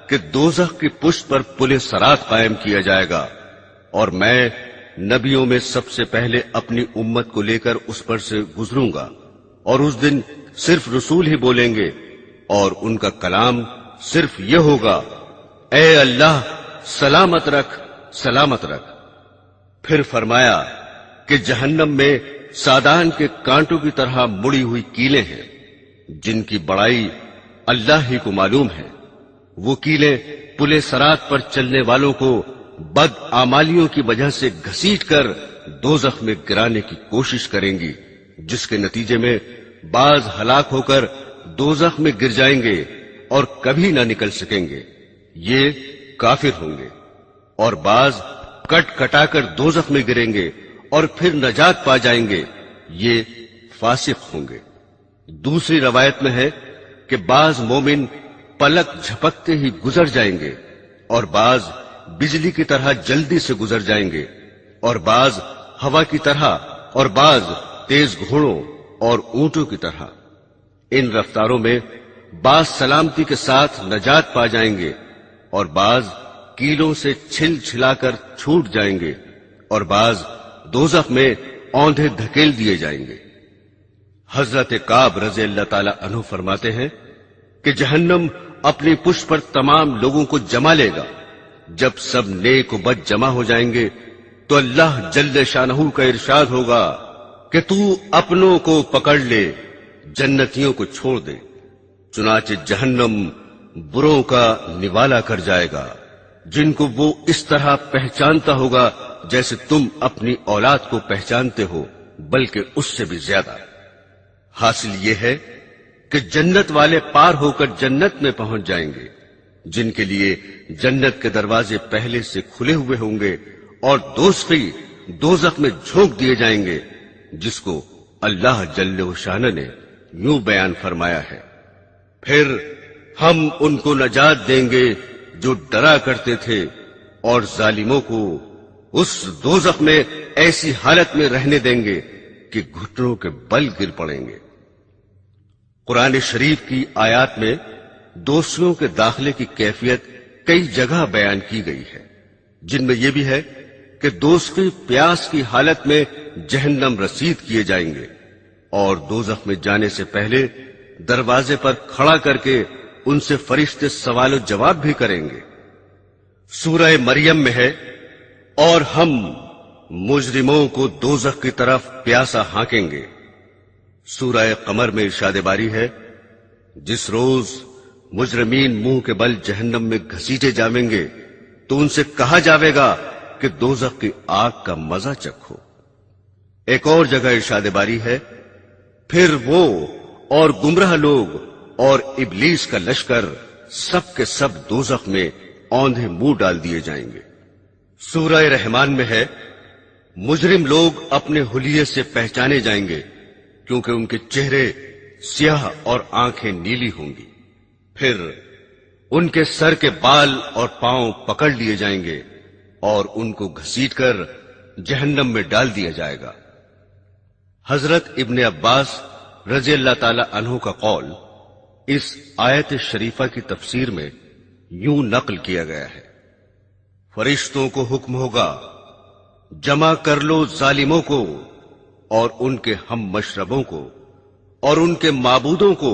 کہ دوزخ کی پشت پر پل صراط قائم کیا جائے گا، اور میں نبیوں میں سب سے پہلے اپنی امت کو لے کر اس پر سے گزروں گا، اور اس دن صرف رسول ہی بولیں گے، اور ان کا کلام صرف یہ ہوگا، اے اللہ سلامت رکھ سلامت رکھ۔ پھر فرمایا کہ جہنم میں سادان کے کانٹوں کی طرح مڑی ہوئی کیلیں ہیں، جن کی بڑائی اللہ ہی کو معلوم ہے۔ وہ کیلیں پل صراط پر چلنے والوں کو بد اعمالیوں کی وجہ سے گھسیٹ کر دوزخ میں گرانے کی کوشش کریں گی، جس کے نتیجے میں بعض ہلاک ہو کر دوزخ میں گر جائیں گے اور کبھی نہ نکل سکیں گے، یہ کافر ہوں گے، اور بعض کٹ کٹا کر دوزخ میں گریں گے اور پھر نجات پا جائیں گے، یہ فاسق ہوں گے۔ دوسری روایت میں ہے کہ بعض مومن پلک جھپکتے ہی گزر جائیں گے، اور بعض بجلی کی طرح جلدی سے گزر جائیں گے، اور بعض ہوا کی طرح، اور بعض تیز گھوڑوں اور اونٹوں کی طرح۔ ان رفتاروں میں بعض سلامتی کے ساتھ نجات پا جائیں گے، اور بعض کیلوں سے چھل چھلا کر چھوٹ جائیں گے، اور بعض دوزخ میں اوندھے دھکیل دیے جائیں گے۔ حضرت کعب رضی اللہ تعالی عنہ فرماتے ہیں کہ جہنم اپنی پشت پر تمام لوگوں کو جما لے گا۔ جب سب نیک و بد جمع ہو جائیں گے تو اللہ جل شانہ کا ارشاد ہوگا کہ تو اپنوں کو پکڑ لے، جنتیوں کو چھوڑ دے۔ چنانچہ جہنم بروں کا نوالا کر جائے گا، جن کو وہ اس طرح پہچانتا ہوگا جیسے تم اپنی اولاد کو پہچانتے ہو، بلکہ اس سے بھی زیادہ۔ حاصل یہ ہے کہ جنت والے پار ہو کر جنت میں پہنچ جائیں گے، جن کے لیے جنت کے دروازے پہلے سے کھلے ہوئے ہوں گے، اور دوزخی دوزخ میں جھونک دیے جائیں گے، جس کو اللہ جل شانہ نے یوں بیان فرمایا ہے، پھر ہم ان کو نجات دیں گے جو ڈرا کرتے تھے، اور ظالموں کو اس دوزخ میں ایسی حالت میں رہنے دیں گے کہ گھٹنوں کے بل گر پڑیں گے۔ قرآن شریف کی آیات میں دوزخیوں کے داخلے کی کیفیت کئی جگہ بیان کی گئی ہے، جن میں یہ بھی ہے کہ دوزخی پیاس کی حالت میں جہنم رسید کیے جائیں گے، اور دوزخ میں جانے سے پہلے دروازے پر کھڑا کر کے ان سے فرشتے سوال و جواب بھی کریں گے۔ سورہ مریم میں ہے، اور ہم مجرموں کو دوزخ کی طرف پیاسا ہانکیں گے۔ سورہ قمر میں ارشاد باری ہے، جس روز مجرمین منہ کے بل جہنم میں گھسیٹے جائیں گے تو ان سے کہا جاوے گا کہ دوزخ کی آگ کا مزہ چکھو۔ ایک اور جگہ ارشاد باری ہے، پھر وہ اور گمراہ لوگ اور ابلیس کا لشکر سب کے سب دوزخ میں اوندھے منہ ڈال دیے جائیں گے۔ سورہ رحمان میں ہے، مجرم لوگ اپنے حلیے سے پہچانے جائیں گے، کیونکہ ان کے چہرے سیاہ اور آنکھیں نیلی ہوں گی۔ پھر ان کے سر کے بال اور پاؤں پکڑ لیے جائیں گے، اور ان کو گھسیٹ کر جہنم میں ڈال دیا جائے گا۔ حضرت ابن عباس رضی اللہ تعالی عنہ کا قول اس آیت شریفہ کی تفسیر میں یوں نقل کیا گیا ہے، فرشتوں کو حکم ہوگا، جمع کر لو ظالموں کو اور ان کے ہم مشربوں کو اور ان کے معبودوں کو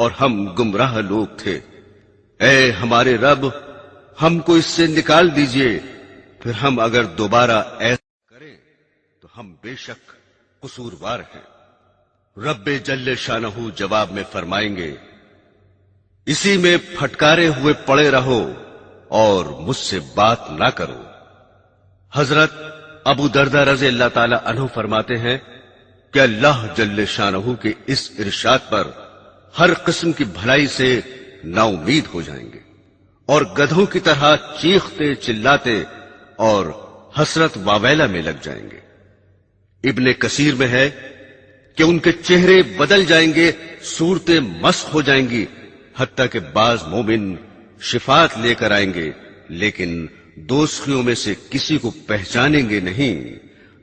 اور ہم گمراہ لوگ تھے۔ اے ہمارے رب، ہم کو اس سے نکال دیجئے، پھر ہم اگر دوبارہ ایسا کریں تو ہم بے شک قصوروار ہیں۔ رب جل شانہ جواب میں فرمائیں گے، اسی میں پھٹکارے ہوئے پڑے رہو اور مجھ سے بات نہ کرو۔ حضرت ابو دردہ رضی اللہ تعالی عنہ فرماتے ہیں کہ اللہ جل شانہ کے اس ارشاد پر ہر قسم کی بھلائی سے نا امید ہو جائیں گے اور گدھوں کی طرح چیختے چلاتے اور حسرت واویلا میں لگ جائیں گے۔ ابن کثیر میں ہے کہ ان کے چہرے بدل جائیں گے، صورتیں مسخ ہو جائیں گی، حتیٰ کہ بعض مومن شفاعت لے کر آئیں گے لیکن دوزخیوں میں سے کسی کو پہچانیں گے نہیں۔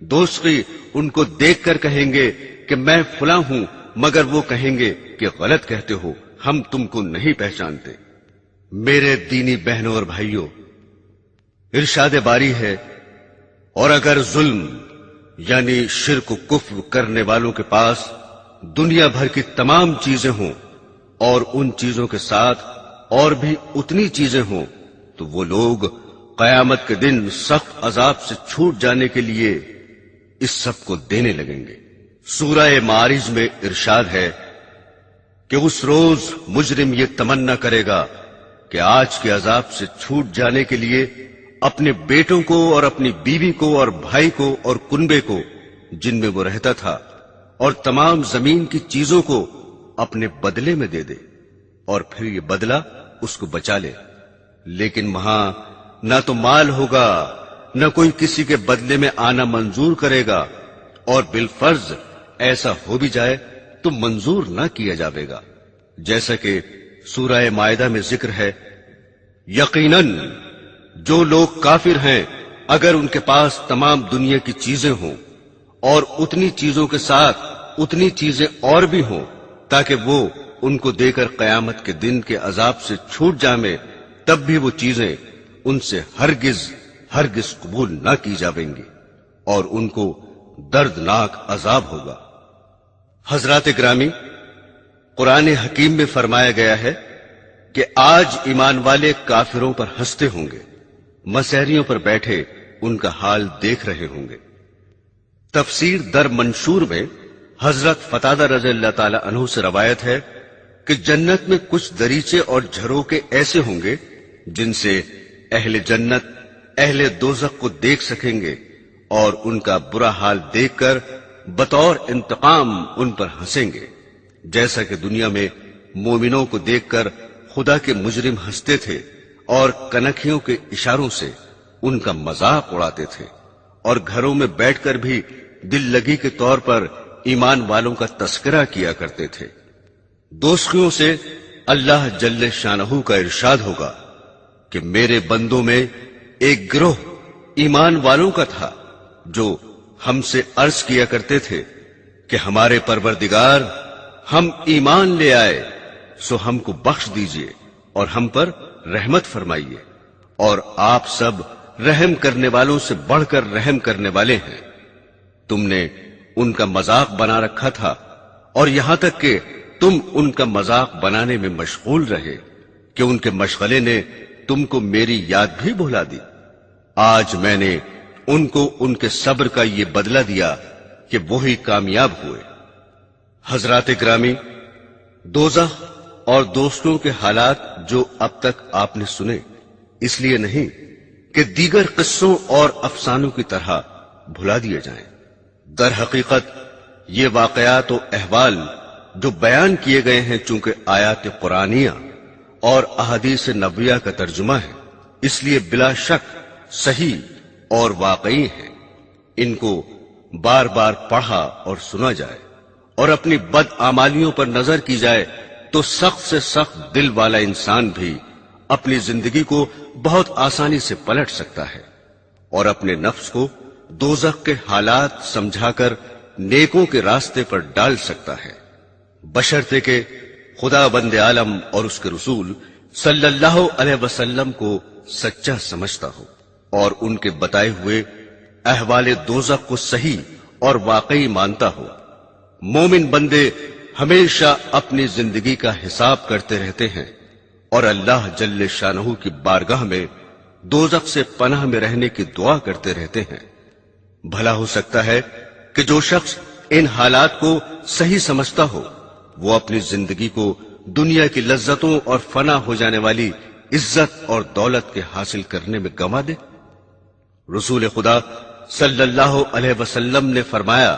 دوزخی ان کو دیکھ کر کہیں گے کہ میں فلاں ہوں، مگر وہ کہیں گے کہ غلط کہتے ہو، ہم تم کو نہیں پہچانتے۔ میرے دینی بہنوں اور بھائیوں، ارشاد باری ہے، اور اگر ظلم یعنی شرک و کفر کرنے والوں کے پاس دنیا بھر کی تمام چیزیں ہوں اور ان چیزوں کے ساتھ اور بھی اتنی چیزیں ہوں تو وہ لوگ قیامت کے دن سخت عذاب سے چھوٹ جانے کے لیے اس سب کو دینے لگیں گے۔ سورہ معارج میں ارشاد ہے کہ اس روز مجرم یہ تمنا کرے گا کہ آج کے عذاب سے چھوٹ جانے کے لیے اپنے بیٹوں کو اور اپنی بیوی کو اور بھائی کو اور کنبے کو جن میں وہ رہتا تھا اور تمام زمین کی چیزوں کو اپنے بدلے میں دے دے اور پھر یہ بدلہ اس کو بچا لے، لیکن وہاں نہ تو مال ہوگا نہ کوئی کسی کے بدلے میں آنا منظور کرے گا، اور بالفرض ایسا ہو بھی جائے تو منظور نہ کیا جاوے گا، جیسا کہ سورہ مائدہ میں ذکر ہے، یقیناً جو لوگ کافر ہیں اگر ان کے پاس تمام دنیا کی چیزیں ہوں اور اتنی چیزوں کے ساتھ اتنی چیزیں اور بھی ہوں تاکہ وہ ان کو دے کر قیامت کے دن کے عذاب سے چھوٹ جائیں، تب بھی وہ چیزیں ان سے ہرگز قبول نہ کی جاویں گی اور ان کو دردناک عذاب ہوگا۔ حضرات گرامی، قرآن حکیم میں فرمایا گیا ہے کہ آج ایمان والے کافروں پر ہنستے ہوں گے، مسحریوں پر بیٹھے ان کا حال دیکھ رہے ہوں گے۔ تفسیر در منشور میں حضرت قتادہ رضی اللہ تعالی عنہ سے روایت ہے کہ جنت میں کچھ دریچے اور جھروکے ایسے ہوں گے جن سے اہل جنت اہل دوزخ کو دیکھ سکیں گے اور ان کا برا حال دیکھ کر بطور انتقام ان پر ہنسیں گے، جیسا کہ دنیا میں مومنوں کو دیکھ کر خدا کے مجرم ہنستے تھے اور کنکھیوں کے اشاروں سے ان کا مذاق اڑاتے تھے، اور گھروں میں بیٹھ کر بھی دل لگی کے طور پر ایمان والوں کا تذکرہ کیا کرتے تھے۔ دوزخیوں سے اللہ جل شانہ کا ارشاد ہوگا کہ میرے بندوں میں ایک گروہ ایمان والوں کا تھا جو ہم سے عرض کیا کرتے تھے کہ ہمارے پروردگار، ہم ایمان لے آئے سو ہم کو بخش دیجئے اور ہم پر رحمت فرمائیے، اور آپ سب رحم کرنے والوں سے بڑھ کر رحم کرنے والے ہیں۔ تم نے ان کا مذاق بنا رکھا تھا اور یہاں تک کہ تم ان کا مذاق بنانے میں مشغول رہے کہ ان کے مشغلے نے تم کو میری یاد بھی بھلا دی۔ آج میں نے ان کو ان کے صبر کا یہ بدلہ دیا کہ وہی کامیاب ہوئے۔ حضرات گرامی، دوزخ اور دوستوں کے حالات جو اب تک آپ نے سنے اس لیے نہیں کہ دیگر قصوں اور افسانوں کی طرح بھلا دیے جائیں، در حقیقت یہ واقعات و احوال جو بیان کیے گئے ہیں چونکہ آیات قرآنیہ اور احادیث نبویہ کا ترجمہ ہے، اس لیے بلا شک صحیح اور واقعی ہیں۔ ان کو بار بار پڑھا اور سنا جائے اور اپنی بدعمالیوں پر نظر کی جائے تو سخت سے سخت دل والا انسان بھی اپنی زندگی کو بہت آسانی سے پلٹ سکتا ہے اور اپنے نفس کو دوزخ کے حالات سمجھا کر نیکوں کے راستے پر ڈال سکتا ہے، بشرطے کہ خدا بند عالم اور اس کے رسول صلی اللہ علیہ وسلم کو سچا سمجھتا ہو اور ان کے بتائے ہوئے احوال دوزخ کو صحیح اور واقعی مانتا ہو۔ مومن بندے ہمیشہ اپنی زندگی کا حساب کرتے رہتے ہیں اور اللہ جل شانہ کی بارگاہ میں دوزخ سے پناہ میں رہنے کی دعا کرتے رہتے ہیں۔ بھلا ہو سکتا ہے کہ جو شخص ان حالات کو صحیح سمجھتا ہو وہ اپنی زندگی کو دنیا کی لذتوں اور فنا ہو جانے والی عزت اور دولت کے حاصل کرنے میں گنوا دے۔ رسول خدا صلی اللہ علیہ وسلم نے فرمایا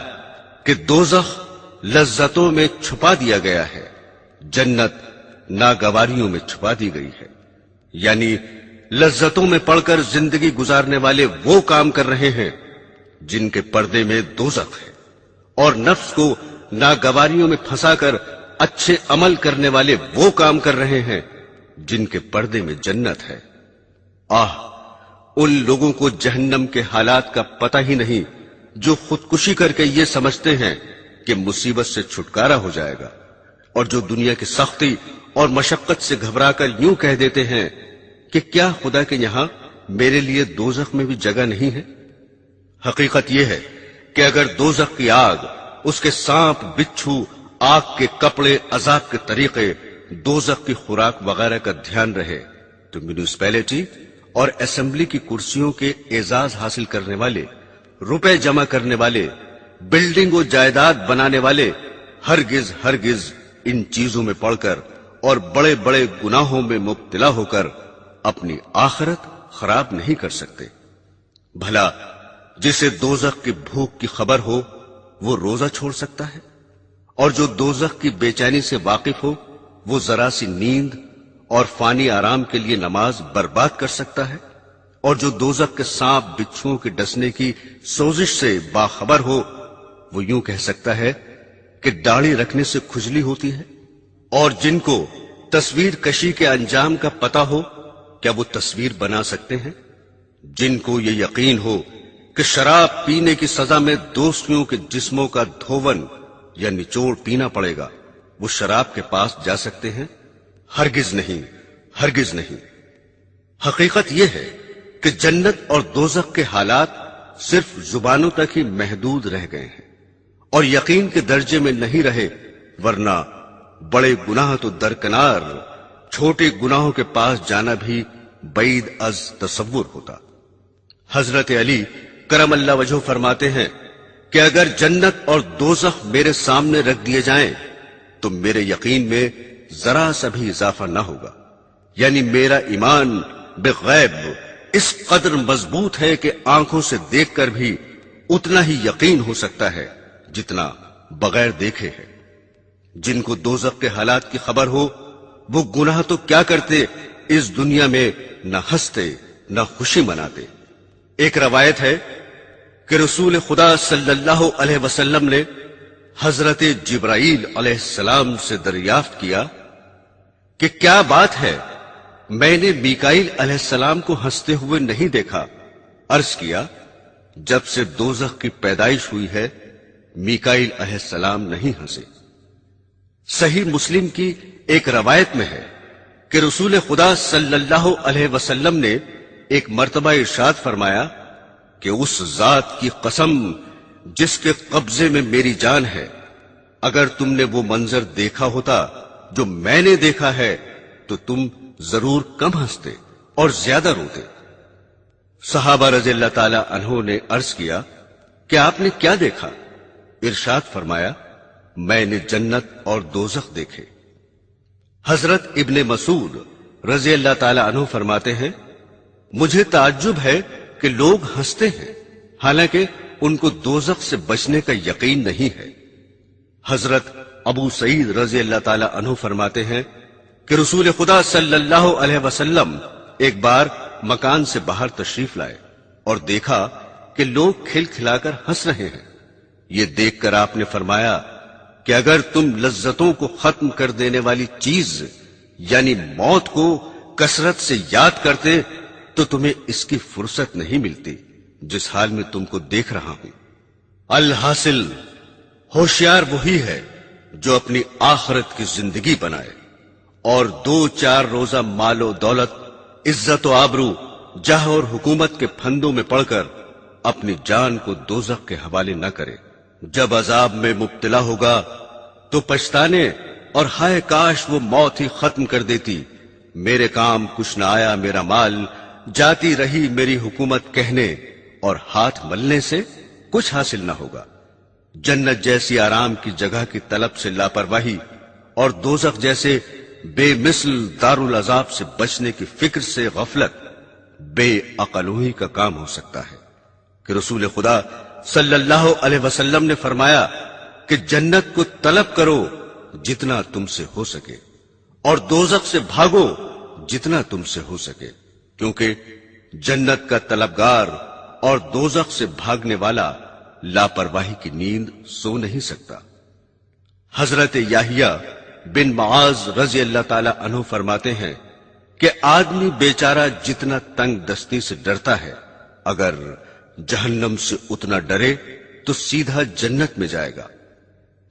کہ دوزخ لذتوں میں چھپا دیا گیا ہے، جنت ناگواریوں میں چھپا دی گئی ہے، یعنی لذتوں میں پڑ کر زندگی گزارنے والے وہ کام کر رہے ہیں جن کے پردے میں دوزخ ہے، اور نفس کو ناگواریوں میں پھنسا کر اچھے عمل کرنے والے وہ کام کر رہے ہیں جن کے پردے میں جنت ہے۔ ان لوگوں کو جہنم کے حالات کا پتہ ہی نہیں جو خودکشی کر کے یہ سمجھتے ہیں کہ مصیبت سے چھٹکارا ہو جائے گا، اور جو دنیا کی سختی اور مشقت سے گھبرا کر یوں کہہ دیتے ہیں کہ کیا خدا کے یہاں میرے لیے دوزخ میں بھی جگہ نہیں ہے۔ حقیقت یہ ہے کہ اگر دوزخ کی آگ، اس کے سانپ، بچھو، آگ کے کپڑے، عذاب کے طریقے، دوزخ کی خوراک وغیرہ کا دھیان رہے تو میونسپیلٹی اور اسمبلی کی کرسیوں کے اعزاز حاصل کرنے والے، روپے جمع کرنے والے، بلڈنگ و جائیداد بنانے والے ہرگز ان چیزوں میں پڑ کر اور بڑے بڑے گناہوں میں مبتلا ہو کر اپنی آخرت خراب نہیں کر سکتے۔ بھلا جسے دوزخ کی بھوک کی خبر ہو وہ روزہ چھوڑ سکتا ہے، اور جو دوزخ کی بے چینی سے واقف ہو وہ ذرا سی نیند اور فانی آرام کے لیے نماز برباد کر سکتا ہے، اور جو دوزخ کے سانپ بچھوؤں کے ڈسنے کی سوزش سے باخبر ہو وہ یوں کہہ سکتا ہے کہ داڑھی رکھنے سے کھجلی ہوتی ہے، اور جن کو تصویر کشی کے انجام کا پتہ ہو کیا وہ تصویر بنا سکتے ہیں؟ جن کو یہ یقین ہو کہ شراب پینے کی سزا میں دوستیوں کے جسموں کا دھون یا نچوڑ پینا پڑے گا، وہ شراب کے پاس جا سکتے ہیں؟ ہرگز نہیں۔ حقیقت یہ ہے کہ جنت اور دوزخ کے حالات صرف زبانوں تک ہی محدود رہ گئے ہیں اور یقین کے درجے میں نہیں رہے، ورنہ بڑے گناہ تو درکنار، چھوٹے گناہوں کے پاس جانا بھی بعید از تصور ہوتا۔ حضرت علی کرم اللہ وجہہ فرماتے ہیں کہ اگر جنت اور دوزخ میرے سامنے رکھ دیے جائیں تو میرے یقین میں ذرا سا بھی اضافہ نہ ہوگا، یعنی میرا ایمان بغیب اس قدر مضبوط ہے کہ آنکھوں سے دیکھ کر بھی اتنا ہی یقین ہو سکتا ہے جتنا بغیر دیکھے ہے۔ جن کو دوزخ کے حالات کی خبر ہو وہ گناہ تو کیا کرتے، اس دنیا میں نہ ہنستے نہ خوشی مناتے۔ ایک روایت ہے کہ رسول خدا صلی اللہ علیہ وسلم نے حضرت جبرائیل علیہ السلام سے دریافت کیا کہ کیا بات ہے، میں نے میکائیل علیہ السلام کو ہنستے ہوئے نہیں دیکھا۔ عرض کیا، جب سے دوزخ کی پیدائش ہوئی ہے میکائیل علیہ السلام نہیں ہنسے۔ صحیح مسلم کی ایک روایت میں ہے کہ رسول خدا صلی اللہ علیہ وسلم نے ایک مرتبہ ارشاد فرمایا کہ اس ذات کی قسم جس کے قبضے میں میری جان ہے، اگر تم نے وہ منظر دیکھا ہوتا جو میں نے دیکھا ہے تو تم ضرور کم ہنستے اور زیادہ روتے۔ صحابہ رضی اللہ تعالی عنہ نے عرض کیا کہ آپ نے کیا دیکھا؟ ارشاد فرمایا، میں نے جنت اور دوزخ دیکھے۔ حضرت ابن مسعود رضی اللہ تعالی عنہ فرماتے ہیں، مجھے تعجب ہے کہ لوگ ہنستے ہیں حالانکہ ان کو دوزخ سے بچنے کا یقین نہیں ہے۔ حضرت ابو سعید رضی اللہ تعالی عنہ فرماتے ہیں کہ رسول خدا صلی اللہ علیہ وسلم ایک بار مکان سے باہر تشریف لائے اور دیکھا کہ لوگ کھل کھلا کر ہنس رہے ہیں۔ یہ دیکھ کر آپ نے فرمایا کہ اگر تم لذتوں کو ختم کر دینے والی چیز یعنی موت کو کثرت سے یاد کرتے تو تمہیں اس کی فرصت نہیں ملتی جس حال میں تم کو دیکھ رہا ہوں۔ الحاصل ہوشیار وہی ہے جو اپنی آخرت کی زندگی بنائے اور 2-4 روزہ مال و دولت، عزت و آبرو، جاہ اور حکومت کے پھندوں میں پڑ کر اپنی جان کو دوزخ کے حوالے نہ کرے۔ جب عذاب میں مبتلا ہوگا تو پچھتانے اور ہائے کاش وہ موت ہی ختم کر دیتی، میرے کام کچھ نہ آیا، میرا مال جاتی رہی میری حکومت کہنے، اور ہاتھ ملنے سے کچھ حاصل نہ ہوگا۔ جنت جیسی آرام کی جگہ کی طلب سے لاپرواہی اور دوزخ جیسے بے مثل دارالعذاب سے بچنے کی فکر سے غفلت بے عقلوی کا کام ہو سکتا ہے کہ رسول خدا صلی اللہ علیہ وسلم نے فرمایا کہ جنت کو طلب کرو جتنا تم سے ہو سکے، اور دوزخ سے بھاگو جتنا تم سے ہو سکے، کیونکہ جنت کا طلبگار اور دوزخ سے بھاگنے والا لاپرواہی کی نیند سو نہیں سکتا۔ حضرت یحییٰ بن معاذ رضی اللہ تعالی عنہ فرماتے ہیں کہ آدمی بیچارہ جتنا تنگ دستی سے ڈرتا ہے، اگر جہنم سے اتنا ڈرے تو سیدھا جنت میں جائے گا۔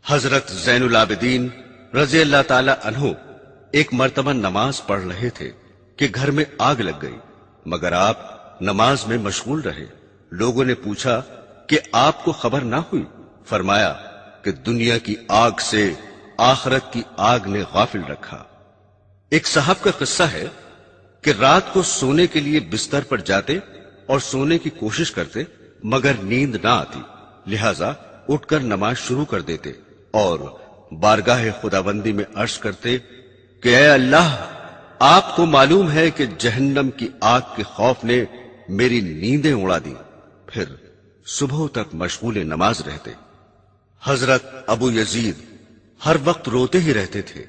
حضرت زین العابدین رضی اللہ تعالی عنہ ایک مرتبہ نماز پڑھ رہے تھے کہ گھر میں آگ لگ گئی، مگر آپ نماز میں مشغول رہے۔ لوگوں نے پوچھا کہ آپ کو خبر نہ ہوئی؟ فرمایا کہ دنیا کی آگ سے آخرت کی آگ نے غافل رکھا۔ ایک صاحب کا قصہ ہے کہ رات کو سونے کے لیے بستر پر جاتے اور سونے کی کوشش کرتے، مگر نیند نہ آتی، لہذا اٹھ کر نماز شروع کر دیتے اور بارگاہ خداوندی میں عرض کرتے کہ اے اللہ، آپ کو معلوم ہے کہ جہنم کی آگ کے خوف نے میری نیندیں اڑا دی، پھر صبح تک مشغول نماز رہتے۔ حضرت ابو یزید ہر وقت روتے ہی رہتے تھے۔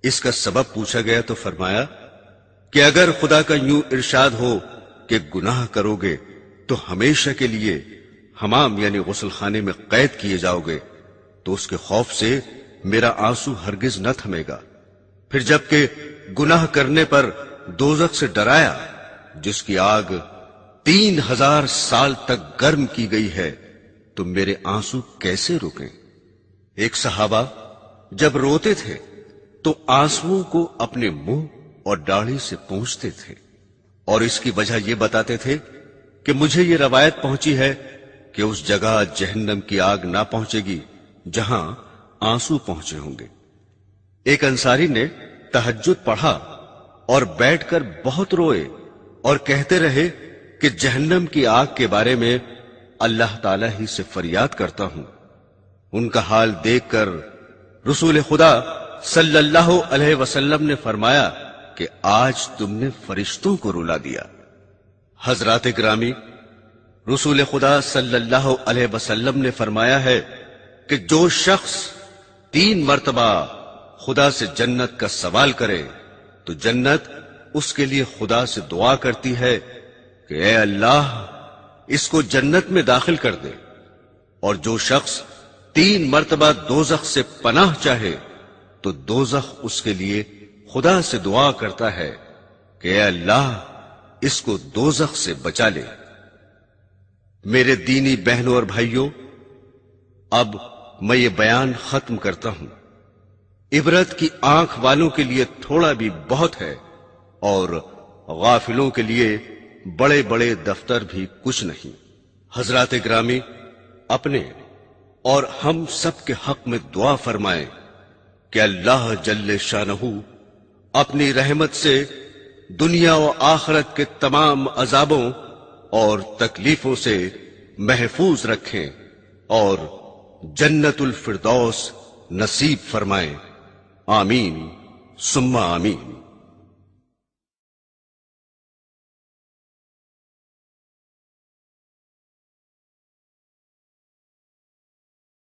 اس کا سبب پوچھا گیا تو فرمایا کہ اگر خدا کا یوں ارشاد ہو کہ گناہ کرو گے تو ہمیشہ کے لیے حمام یعنی غسل خانے میں قید کیے جاؤ گے، تو اس کے خوف سے میرا آنسو ہرگز نہ تھمے گا۔ پھر جبکہ گناہ کرنے پر دوزخ سے ڈرایا جس کی آگ 3000 سال تک گرم کی گئی ہے، تو میرے آنسو کیسے رکیں؟ ایک صحابہ جب روتے تھے تو آنسوؤں کو اپنے منہ اور داڑھی سے پونچھتے تھے، اور اس کی وجہ یہ بتاتے تھے کہ مجھے یہ روایت پہنچی ہے کہ اس جگہ جہنم کی آگ نہ پہنچے گی جہاں آنسو پہنچے ہوں گے۔ ایک انصاری نے تہجد پڑھا اور بیٹھ کر بہت روئے اور کہتے رہے کہ جہنم کی آگ کے بارے میں اللہ تعالی ہی سے فریاد کرتا ہوں۔ ان کا حال دیکھ کر رسول خدا صلی اللہ علیہ وسلم نے فرمایا کہ آج تم نے فرشتوں کو رلا دیا۔ حضرات گرامی، رسول خدا صلی اللہ علیہ وسلم نے فرمایا ہے کہ جو شخص 3 مرتبہ خدا سے جنت کا سوال کرے تو جنت اس کے لیے خدا سے دعا کرتی ہے کہ اے اللہ، اس کو جنت میں داخل کر دے، اور جو شخص 3 مرتبہ دوزخ سے پناہ چاہے تو دوزخ اس کے لیے خدا سے دعا کرتا ہے کہ اے اللہ، اس کو دوزخ سے بچا لے۔ میرے دینی بہنوں اور بھائیوں، اب میں یہ بیان ختم کرتا ہوں۔ عبرت کی آنکھ والوں کے لیے تھوڑا بھی بہت ہے، اور غافلوں کے لیے بڑے بڑے دفتر بھی کچھ نہیں۔ حضرات گرامی، اپنے اور ہم سب کے حق میں دعا فرمائیں کہ اللہ جل شانہ اپنی رحمت سے دنیا و آخرت کے تمام عذابوں اور تکلیفوں سے محفوظ رکھیں اور جنت الفردوس نصیب فرمائیں۔ آمین ثم آمین۔